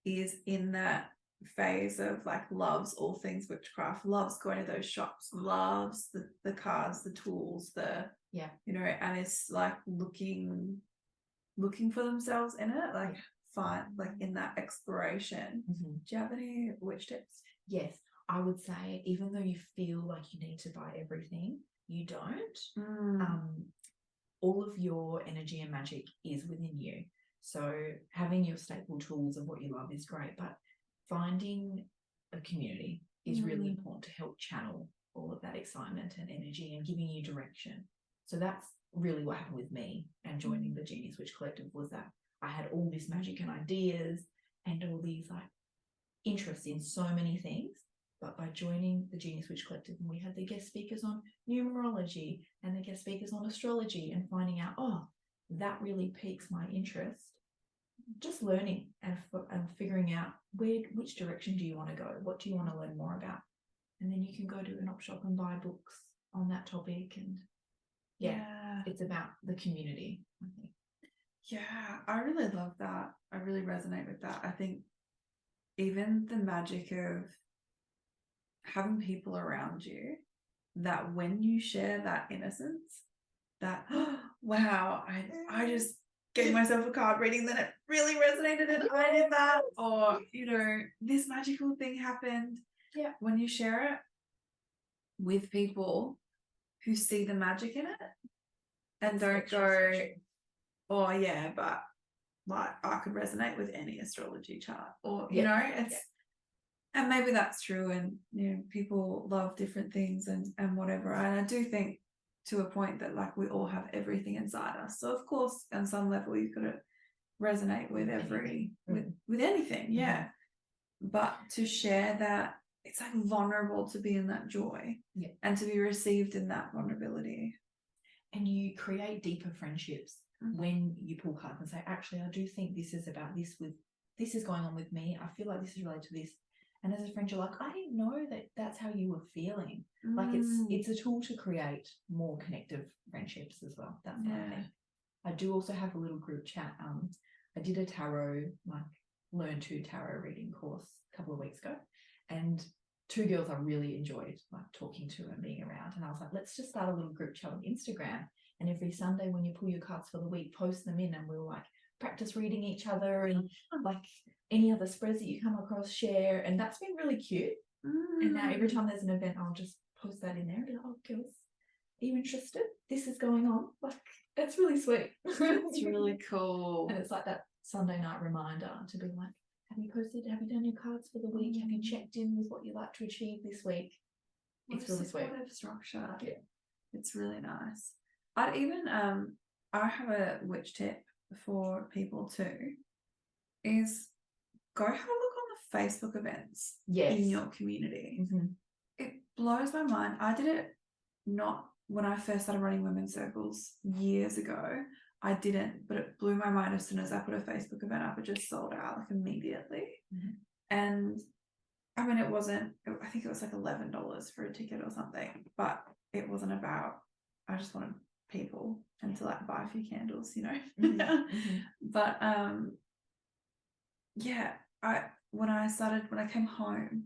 is in that phase of like loves all things witchcraft, loves going to those shops, loves the cards, the tools, and is like looking for themselves in it, like find like in that exploration. Do you have any witch tips? Yes, I would say even though you feel like you need to buy everything, you don't. All of your energy and magic is within you. So having your staple tools of what you love is great, but finding a community is really important to help channel all of that excitement and energy and giving you direction. So that's really what happened with me and joining the Genius Witch Collective, was that I had all this magic and ideas and all these like interests in so many things. But by joining the Genius Witch Collective, and we had the guest speakers on numerology and the guest speakers on astrology, and finding out, oh, that really piques my interest. Just learning and figuring out which direction do you want to go? What do you want to learn more about? And then you can go to an op shop and buy books on that topic. And it's about the community, I think. Yeah, I really love that. I really resonate with that. I think even the magic of having people around you, that when you share that innocence, that wow, I just gave myself a card reading that it really resonated and I did that, or this magical thing happened. Yeah. When you share it with people who see the magic in it and don't go, oh yeah, but like I could resonate with any astrology chart, or it's and maybe that's true, and people love different things and whatever. And I do think to a point that like we all have everything inside us. So of course, on some level, you could resonate with with anything, yeah. But to share that, it's like vulnerable to be in that joy, and to be received in that vulnerability. And you create deeper friendships when you pull cards and say, actually, I do think this is about this. This is going on with me. I feel like this is related to this. And as a friend, you're like, I didn't know that that's how you were feeling. Like it's a tool to create more connective friendships as well. That's what I think. I do also have a little group chat. I did a tarot, like learn to tarot reading course a couple of weeks ago, and 2 girls I really enjoyed like talking to and being around. And I was like, let's just start a little group chat on Instagram. And every Sunday when you pull your cards for the week, post them in, and we'll like practice reading each other, and like any other spreads that you come across, share. And that's been really cute. And now every time there's an event, I'll just post that in there and be like, oh girls, are you interested? This is going on. Like, it's really sweet. It's really cool. And it's like that Sunday night reminder to be like, have you done your cards for the week? Have you checked in with what you like to achieve this week? It's really sweet. Structure. Yeah. It's really nice. I'd even I have a witch tip for people too, is go have a look on the Facebook events in your community. It blows my mind. I did it not when I first started running women's circles years ago. I didn't, but it blew my mind as soon as I put a Facebook event up. It just sold out like immediately. And I mean, I think it was like $11 for a ticket or something, but it wasn't about, I just wanted people and to like buy a few candles, But when I came home,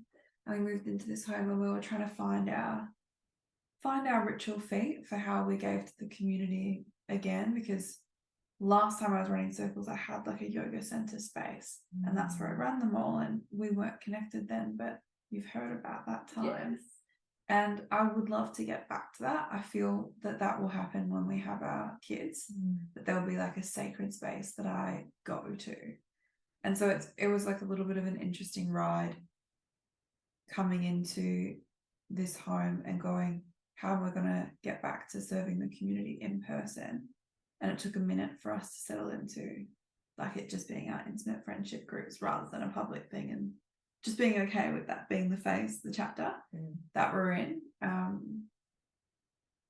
and we moved into this home, and we were trying to find our ritual feet for how we gave to the community again, because last time I was running circles, I had like a yoga center space, and that's where I ran them all, and we weren't connected then, but you've heard about that time. Yes. And I would love to get back to that. I feel that will happen when we have our kids, that there'll be like a sacred space that I go to. And so it was like a little bit of an interesting ride coming into this home and going, how am I going to get back to serving the community in person? And it took a minute for us to settle into like it just being our intimate friendship groups rather than a public thing, and just being okay with that being the phase, the chapter that we're in. And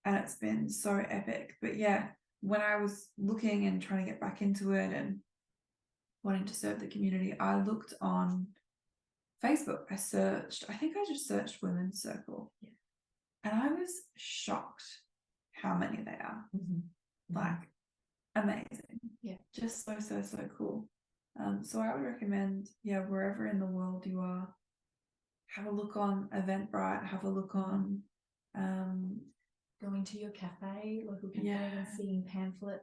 it's been so epic. But yeah, when I was looking and trying to get back into it and wanting to serve the community, I looked on Facebook. I think I just searched Women's Circle. Yeah. And I was shocked how many they are. Like, amazing. Yeah. Just so cool. So I would recommend, wherever in the world you are, have a look on Eventbrite, have a look on going to your cafe, local cafe, and seeing pamphlets.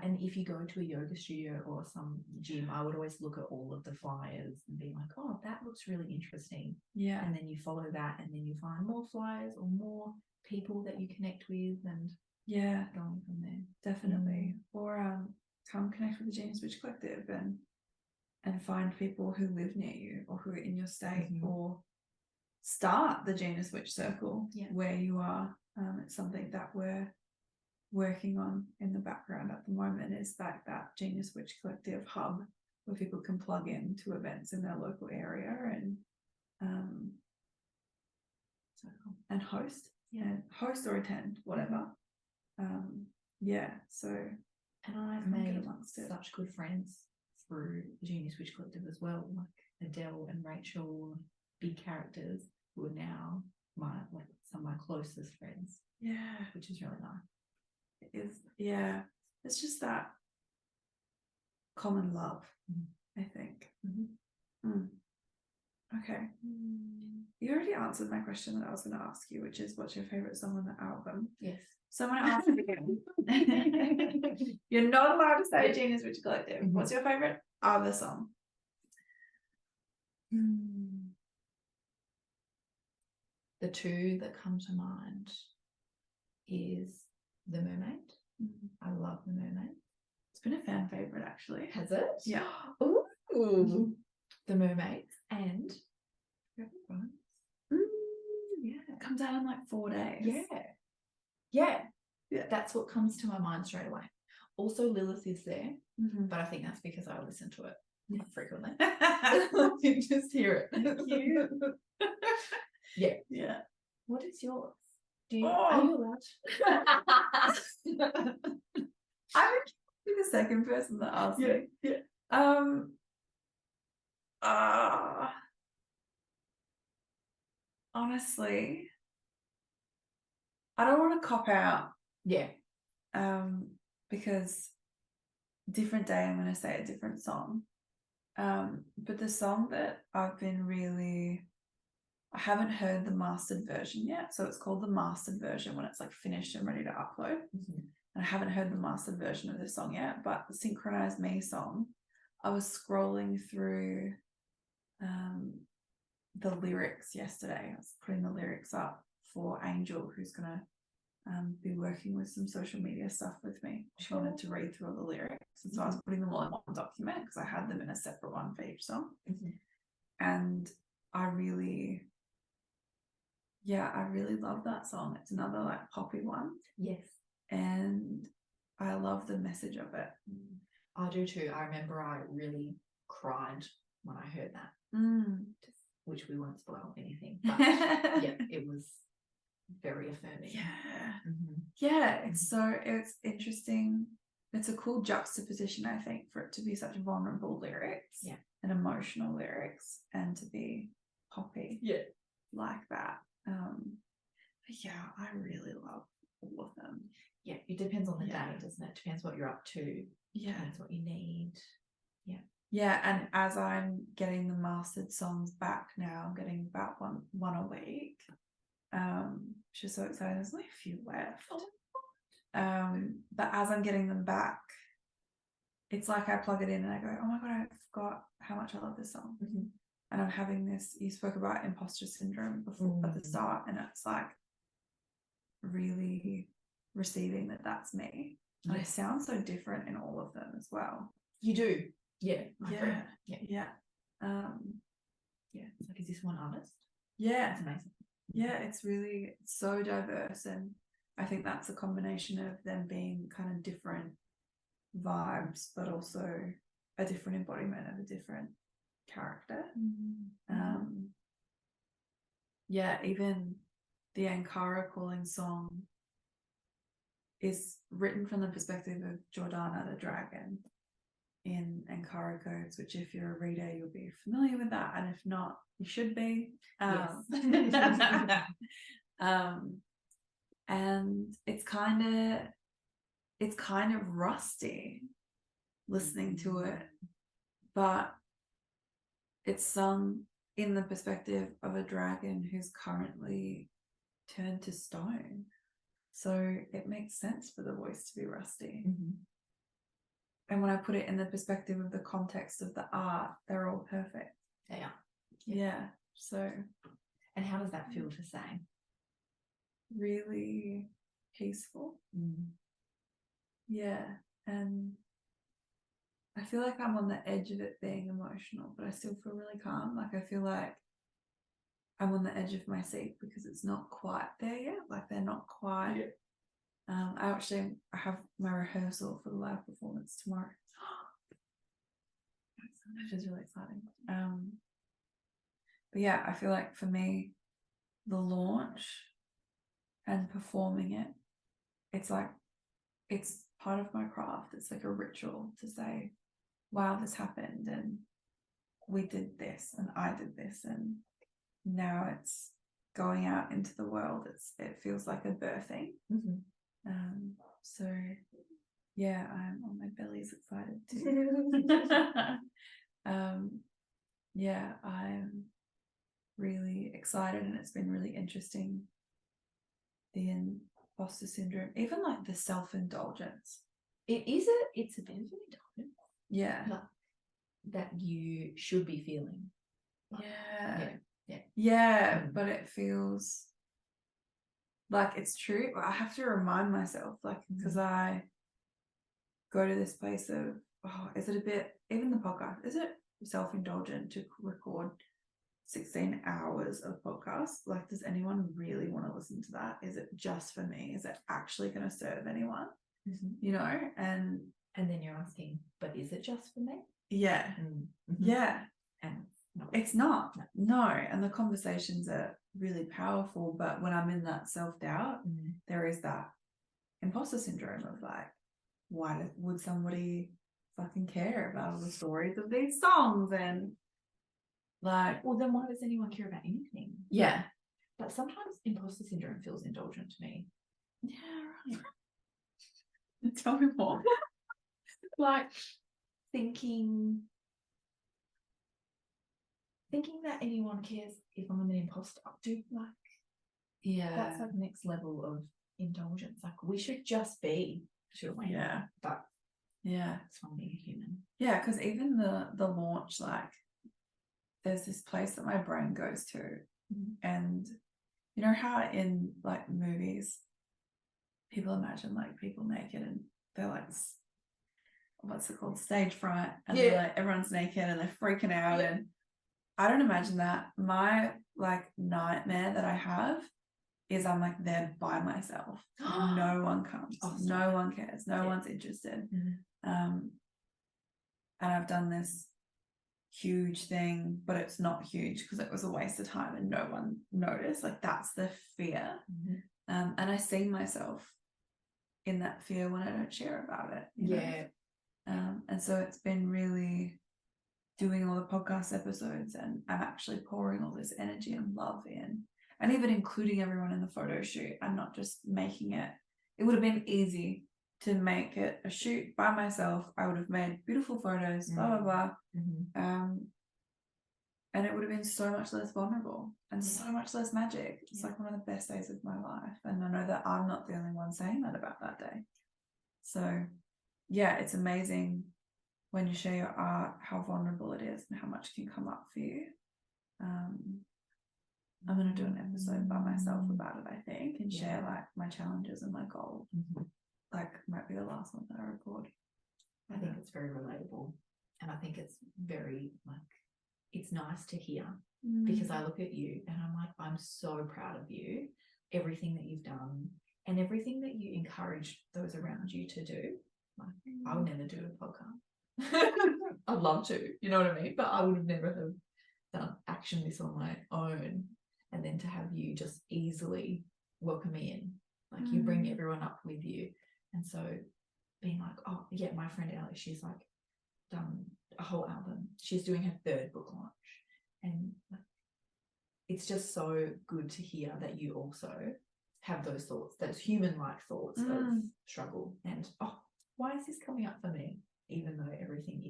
And if you go to a yoga studio or some gym, I would always look at all of the flyers and be like, oh, that looks really interesting. Yeah. And then you follow that, and then you find more flyers or more people that you connect with, and going from there. Definitely. Or come connect with the Genius Witch Collective and find people who live near you or who are in your state, or start the Genius Witch Circle where you are. It's something that we're working on in the background at the moment, is that Genius Witch Collective hub where people can plug in to events in their local area and host or attend, whatever. So and I've made such good friends through the Genius Witch Collective as well, like Adele and Rachael, big characters who are now some of my closest friends. Which is really nice. It is. It's just that common love, I think. Okay. You already answered my question that I was going to ask you, which is, what's your favorite song on the album? Yes. So I'm going to ask again. You're not allowed to say Genius Witch Collective. What's your favorite other song? The two that come to mind is The Mermaid. I love The Mermaid. It's been a fan favorite, actually. Has it? Yeah. Ooh. The Mermaid and it comes out in like 4 days. Yeah. That's what comes to my mind straight away. Also, Lilith is there, but I think that's because I listen to it frequently. You just hear it. Yeah. What is yours? Are you allowed to? I would be the second person that asked me. Honestly, I don't want to cop out. Because different day I'm going to say a different song. But the song that I haven't heard the mastered version yet. So it's called the mastered version when it's like finished and ready to upload. And I haven't heard the mastered version of this song yet, but the Synchronize Me song, I was scrolling through the lyrics yesterday. I was putting the lyrics up for Angel, who's going to be working with some social media stuff with me. She wanted to read through all the lyrics, and so I was putting them all in one document because I had them in a separate one for each song. And I really love that song. It's another like poppy one. Yes. And I love the message of it. I do too. I remember I really cried when I heard that, which we won't spoil anything, but it was very affirming. It's interesting. It's a cool juxtaposition, I think, for it to be such vulnerable lyrics and emotional lyrics, and to be poppy like that. I really love all of them. It depends on the day, doesn't it? Depends what you're up to. Yeah. Depends what you need. Yeah, and as I'm getting the mastered songs back now, I'm getting about one a week. She's so excited. There's only a few left. But as I'm getting them back, it's like I plug it in and I go, oh my God, I forgot how much I love this song. And I'm having this, you spoke about imposter syndrome before at the start, and it's like really receiving that that's me. And I sound so different in all of them as well. You do. Yeah. Yeah. Yeah. It's like, is this one artist? Yeah. That's amazing. Yeah, it's really so diverse, and I think that's a combination of them being kind of different vibes, but also a different embodiment of a different character. Yeah, even the Ankara calling song is written from the perspective of Jordana the dragon in Ankara codes, which if you're a reader you'll be familiar with that, and if not you should be. And it's kind of rusty listening to it, but it's sung in the perspective of a dragon who's currently turned to stone, so it makes sense for the voice to be rusty. And when I put it in the perspective of the context of the art, they're all perfect. They are. Yeah. So, and how does that feel to sing? Really peaceful. Yeah. And I feel like I'm on the edge of it being emotional, but I still feel really calm. Like I feel like I'm on the edge of my seat because it's not quite there yet. Like they're not quite. I have my rehearsal for the live performance tomorrow, which is really exciting. But yeah, I feel like for me, the launch and performing it, it's like it's part of my craft. It's like a ritual to say, wow, this happened and we did this and I did this, and now it's going out into the world. It feels like a birthing. So yeah, my belly's excited too. Yeah, I'm really excited, and it's been really interesting, the imposter syndrome, even like the self-indulgence. It's a bit of an indulgence. Yeah. That you should be feeling. Yeah. But it feels like it's true. I have to remind myself, like, because I go to this place of, is it a bit, even the podcast, is it self-indulgent to record 16 hours of podcasts? Like, does anyone really want to listen to that? Is it just for me? Is it actually going to serve anyone? You know, and then you're asking, but is it just for me? Yeah. Yeah. And it's not. No. And the conversations are really powerful, but when I'm in that self-doubt, there is that imposter syndrome of like, why would somebody fucking care about all the stories of these songs? And like, well, then why does anyone care about anything? Yeah. But sometimes imposter syndrome feels indulgent to me. Yeah, right. Tell me more. Like thinking that anyone cares if I'm an imposter. That's like next level of indulgence. Like we should just be, shouldn't we? Yeah. But it's fun being a human. Yeah, because even the launch, like there's this place that my brain goes to, and you know how in like movies people imagine like people naked and they're like, what's it called, stage fright, and they're like everyone's naked and they're freaking out, and I don't imagine that. My like nightmare that I have is I'm like there by myself. No one comes. No one cares. No one's interested. And I've done this huge thing, but it's not huge because it was a waste of time and no one noticed. Like that's the fear. And I see myself in that fear when I don't share about it. You know? And so it's been really doing all the podcast episodes, and I'm actually pouring all this energy and love in, and even including everyone in the photo shoot. I'm not just making it. It would have been easy to make it a shoot by myself. I would have made beautiful photos, blah blah blah. And it would have been so much less vulnerable and so much less magic. It's like one of the best days of my life. And I know that I'm not the only one saying that about that day. So yeah, it's amazing when you share your art, how vulnerable it is and how much can come up for you. I'm going to do an episode by myself about it, I think, and share like my challenges and my goals. Like, might be the last one that I record. I think it's very relatable, and I think it's very like, it's nice to hear, because I look at you and I'm like, I'm so proud of you, everything that you've done and everything that you encourage those around you to do. Like, I would never do a podcast. I'd love to, you know what I mean? But I would have never have done action this on my own. And then to have you just easily welcome me in, like you bring everyone up with you. And so being like, oh yeah, my friend Ellie, she's like done a whole album. She's doing her 3rd book launch. And it's just so good to hear that you also have those thoughts, those human-like thoughts of struggle and, oh, why is this coming up for me? Even though everything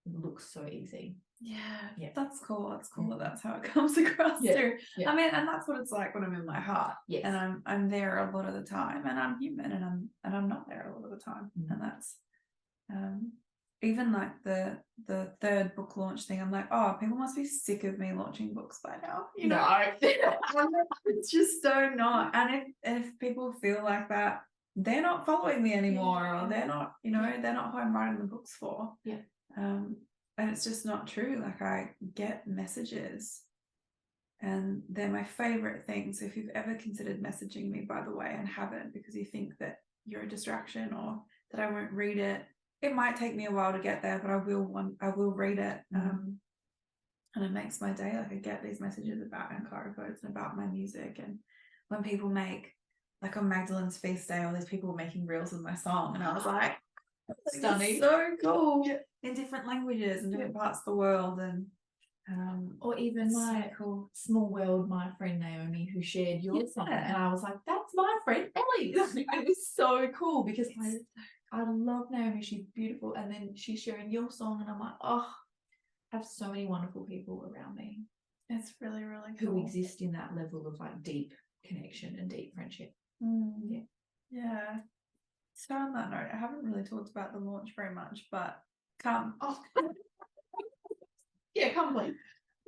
looks so easy. Yeah, that's cool. That's cool that that's how it comes across too. I mean, and that's what it's like when I'm in my heart. And I'm there a lot of the time, and I'm human, and I'm not there a lot of the time. And that's even like the 3rd book launch thing. I'm like, oh, people must be sick of me launching books by now. You know, it's just so not. And if people feel like that, they're not following me anymore, or they're not, you know, they're not who I'm writing the books for. And it's just not true. Like, I get messages and they're my favorite things. If you've ever considered messaging me, by the way, and haven't, because you think that you're a distraction or that I won't read it, it might take me a while to get there, but I will read it. And it makes my day. Like, I get these messages about Ankara codes and about my music. And when people make, like on Magdalene's feast day, all these people were making reels of my song, and I was like, stunning, so cool. In different languages and different parts of the world. And or even like so cool. Small World, my friend Naomi, who shared your song, and I was like, that's my friend Ellie. It was so cool because I love Naomi, she's beautiful, and then she's sharing your song, and I'm like, oh, I have so many wonderful people around me. It's really, really cool. Who exist in that level of like deep connection and deep friendship. Yeah. So on that note, I haven't really talked about the launch very much, but come. Oh. Yeah, come please.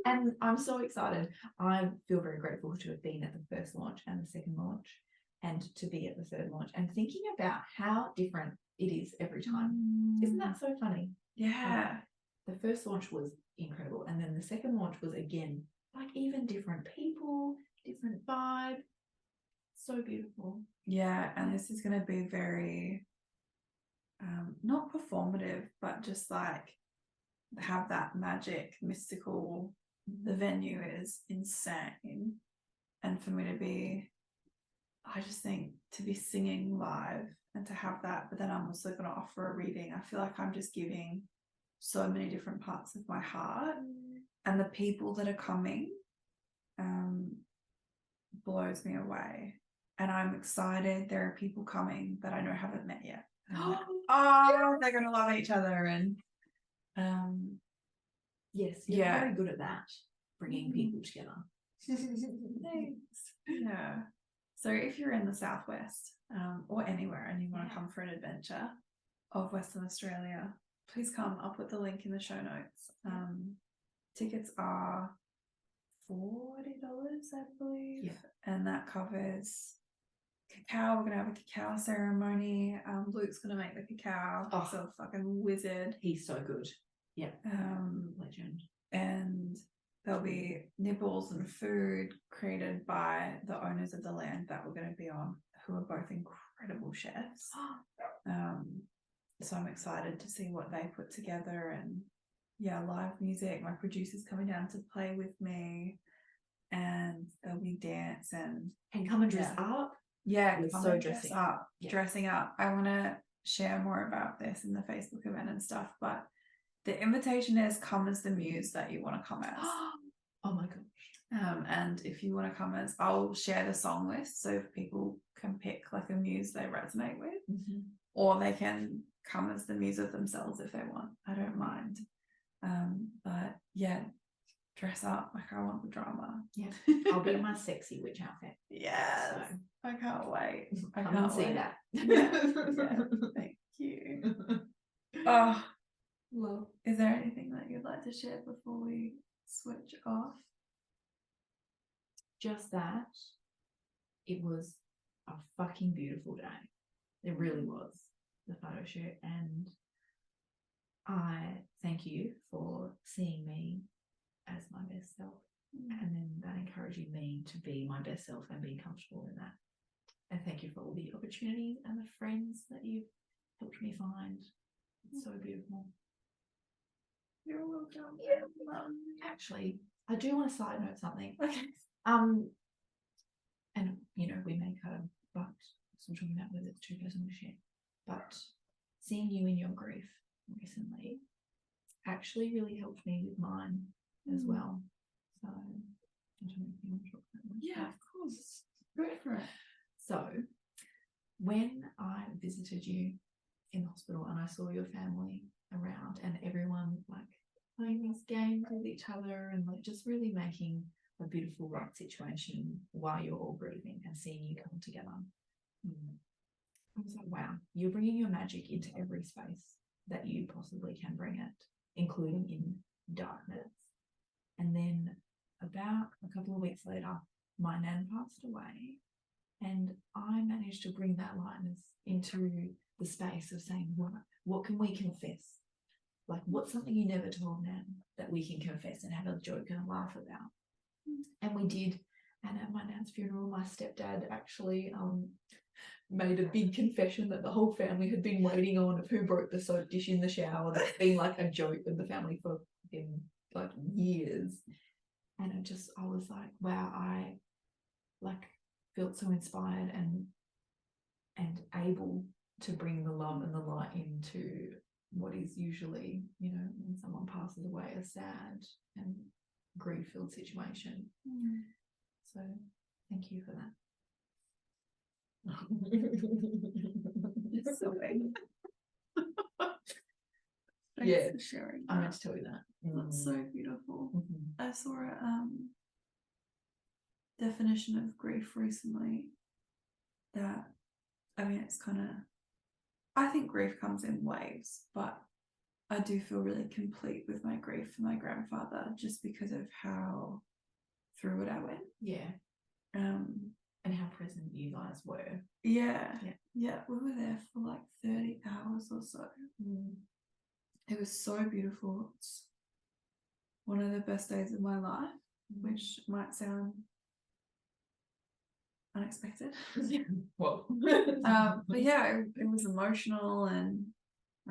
And I'm so excited. I feel very grateful to have been at the 1st launch and the 2nd launch, and to be at the 3rd launch, and thinking about how different it is every time. Isn't that so funny? Yeah. The 1st launch was incredible, and then the 2nd launch was again like even different people, different vibe. So beautiful. Yeah, and this is going to be very not performative, but just like have that magic, mystical. The venue is insane, and for me to be, I just think, to be singing live and to have that, but then I'm also going to offer a reading. I feel like I'm just giving so many different parts of my heart, and the people that are coming blows me away. And I'm excited. There are people coming that I know haven't met yet. Like, oh, they're going to love each other. And yes, you're very good at that, bringing people together. Thanks. Yeah. So if you're in the Southwest or anywhere and you want to come for an adventure of Western Australia, please come. I'll put the link in the show notes. Tickets are $40, I believe, and that covers cacao. We're gonna have a cacao ceremony. Luke's gonna make the cacao. Oh, so fucking wizard. He's so good. Yeah. Legend. And there'll be nibbles and food created by the owners of the land that we're going to be on, who are both incredible chefs. So I'm excited to see what they put together. And live music. My producer's coming down to play with me, and there'll be dance and come and dress up. Yeah, we're so dressing up. Dressing up. I want to share more about this in the Facebook event and stuff, but the invitation is come as the muse that you want to come as. Oh my gosh. And if you want to come as, I'll share the song list so people can pick like a muse they resonate with, or they can come as the muse of themselves if they want. I don't mind. But yeah, dress up. Like, I want the drama. Yeah, I'll be in my sexy witch outfit. Yes. So I can't wait. I come can't and see wait. that. Yeah. Thank you. Oh, Love. is there anything that you'd like to share before we switch off? Just that it was a fucking beautiful day. It really was, the photo shoot, and I thank you for seeing me as my best self, and then that encouraging me to be my best self and be comfortable in that. And thank you for all the opportunities and the friends that you've helped me find. It's so beautiful. You're welcome. Yeah. Actually, I do want to side note something. Okay. And you know, we may cut them, but I'm talking about whether it's too personal to share. But seeing you in your grief recently actually really helped me with mine as well. So I don't know if you want to talk about that. Yeah, of course. Go for it. So when I visited you in the hospital and I saw your family around and everyone like playing these games with each other and like just really making a beautiful right situation while you're all grieving and seeing you come together, I was like, wow, you're bringing your magic into every space that you possibly can bring it, including in darkness. And then about a couple of weeks later, my nan passed away, and I managed to bring that lightness into the space of saying, what can we confess? Like, what's something you never told Nan that we can confess and have a joke and a laugh about? And we did. And at my nan's funeral, my stepdad actually made a big confession that the whole family had been waiting on, of who broke the soap dish in the shower. That's been like a joke with the family for like years. And I was like, wow, I like felt so inspired and able to bring the love and the light into what is usually, you know, when someone passes away, a sad and grief-filled situation. So thank you for that. It's so big. Thanks Yeah, for sharing I that. meant to tell you that. That's so beautiful. I saw a definition of grief recently that, I mean, it's kind of, I think grief comes in waves, but I do feel really complete with my grief for my grandfather just because of how through it I went. Yeah. And how present you guys were. Yeah. We were there for like 30 hours or so. It was so beautiful. It's one of the best days of my life, which might sound unexpected. Well, but yeah, it was emotional, and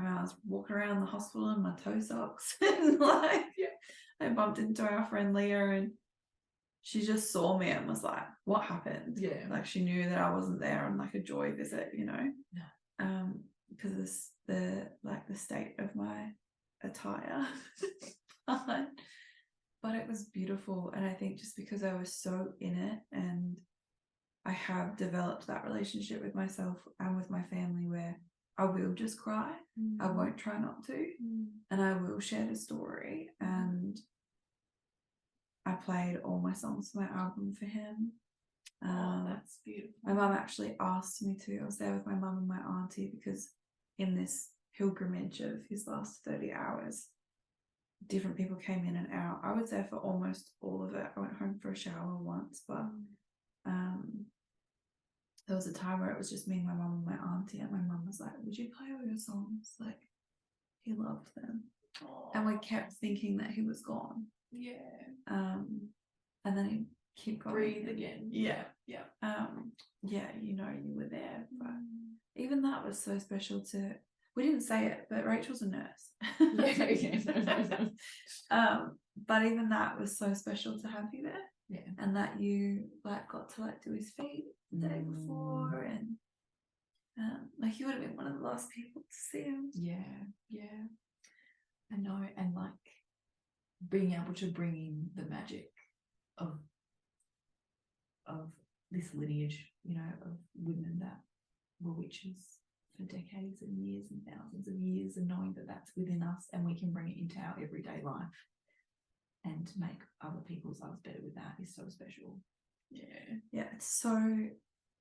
I was walking around the hospital in my toe socks, and like I bumped into our friend Leah, and she just saw me and was like, "What happened?" Yeah, like she knew that I wasn't there on like a joy visit, you know. Because of the state of my attire. But it was beautiful, and I think just because I was so in it, and I have developed that relationship with myself and with my family where I will just cry. I won't try not to, and I will share the story. And I played all my songs for my album for him. That's beautiful. My mum actually asked me to. I was there with my mum and my auntie because in this pilgrimage of his last 30 hours, different people came in and out. I was there for almost all of it. I went home for a shower once, but there was a time where it was just me and my mum and my auntie, and my mum was like, "Would you play all your songs?" Like, he loved them. And we kept thinking that he was gone. And then he kept going. Breathe again. Yeah, you know, you were there. But even that was so special to, we didn't say it, but Rachel's a nurse. But even that was so special to have you there. Yeah. And that you like got to like do his feet the day before, and like you would have been one of the last people to see him. Yeah. I know, and like being able to bring in the magic of this lineage, you know, of women that were witches for decades and years and thousands of years, and knowing that that's within us and we can bring it into our everyday life and make other people's lives better with that is so special. Yeah, it's so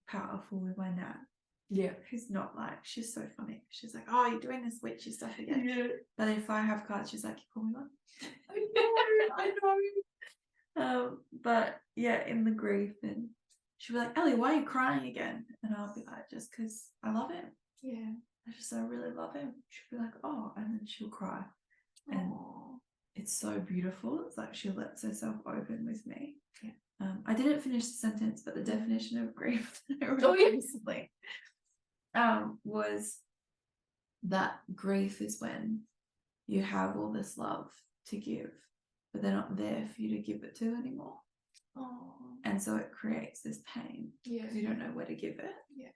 powerful with my nan. Yeah. Who's not like, she's so funny. She's like, oh, you're doing this witchy stuff again. Yeah. But if I have cards, she's like, you call me one. I know. But yeah, in the grief, and she'll be like, Ellie, why are you crying again? And I'll be like, just because I love him. Yeah. I really love him. She'll be like, oh, and then she'll cry. And it's so beautiful. It's like she lets herself open with me. Yeah. I didn't finish the sentence, but the definition of grief that I read recently was that grief is when you have all this love to give, but they're not there for you to give it to anymore. Oh. And so it creates this pain because you don't know where to give it. Yeah.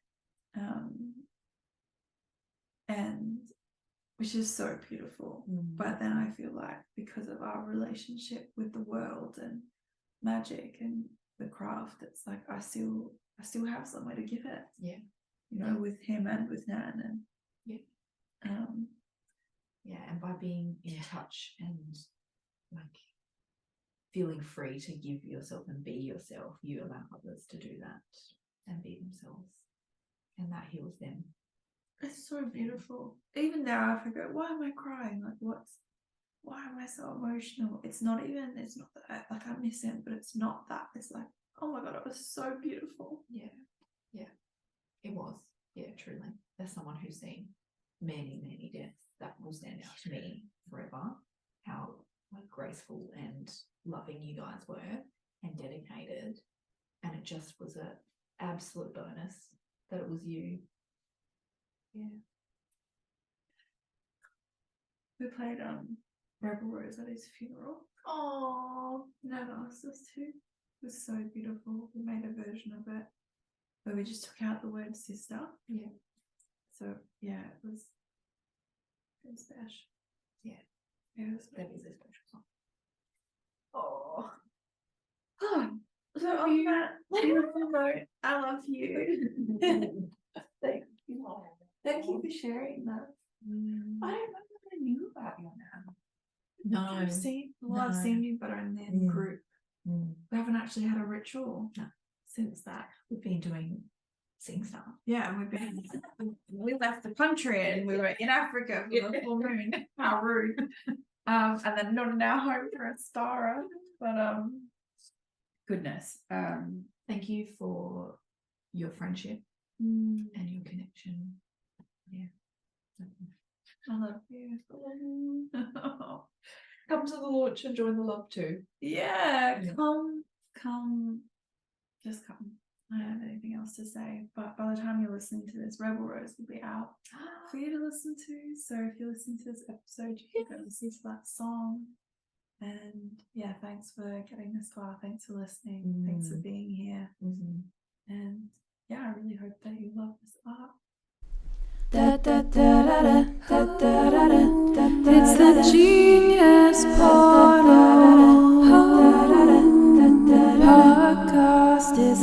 And which is so beautiful. But then I feel like because of our relationship with the world and magic and the craft, it's like I still have somewhere to give it. Yeah. You know, with him and with Nan, and and by being in touch and like feeling free to give yourself and be yourself, you allow others to do that and be themselves, and that heals them. It's so beautiful. Even now, if I go, why am I crying? Like, why am I so emotional? It's not that, like, I miss him, but it's not that. It's like, oh my God, it was so beautiful. Yeah. It was. Yeah, truly. As someone who's seen many, many deaths, that will stand out to me forever. How like graceful and loving you guys were and dedicated. And it just was an absolute bonus that it was you. Yeah. We played Rebel Rose at his funeral. Oh, Nan asked us to. It was so beautiful. We made a version of it where we just took out the word sister. Yeah. So yeah, it was special. Yeah. It was that is a special song. Oh. So on that beautiful note, I love you. Thank you. Thank you for sharing that. I don't know that I knew about your nan. No. I've seen you, but only in group. We haven't actually had a ritual since that. We've been doing sing stuff. Yeah, and we left the country and we were in Africa for the full moon. How rude. And then not in our home for a star. But goodness. Thank you for your friendship and your connection. Yeah. I love you. Come to the launch and join the love too. Yeah. Come. Just come. I don't have anything else to say, but by the time you're listening to this, Rebel Rose will be out for you to listen to. So if you're listening to this episode, you can go listen to that song. And yeah, thanks for getting this far. Thanks for listening. Thanks for being here. And yeah, I really hope that you love this art. It's the Genius Portal. Podcast is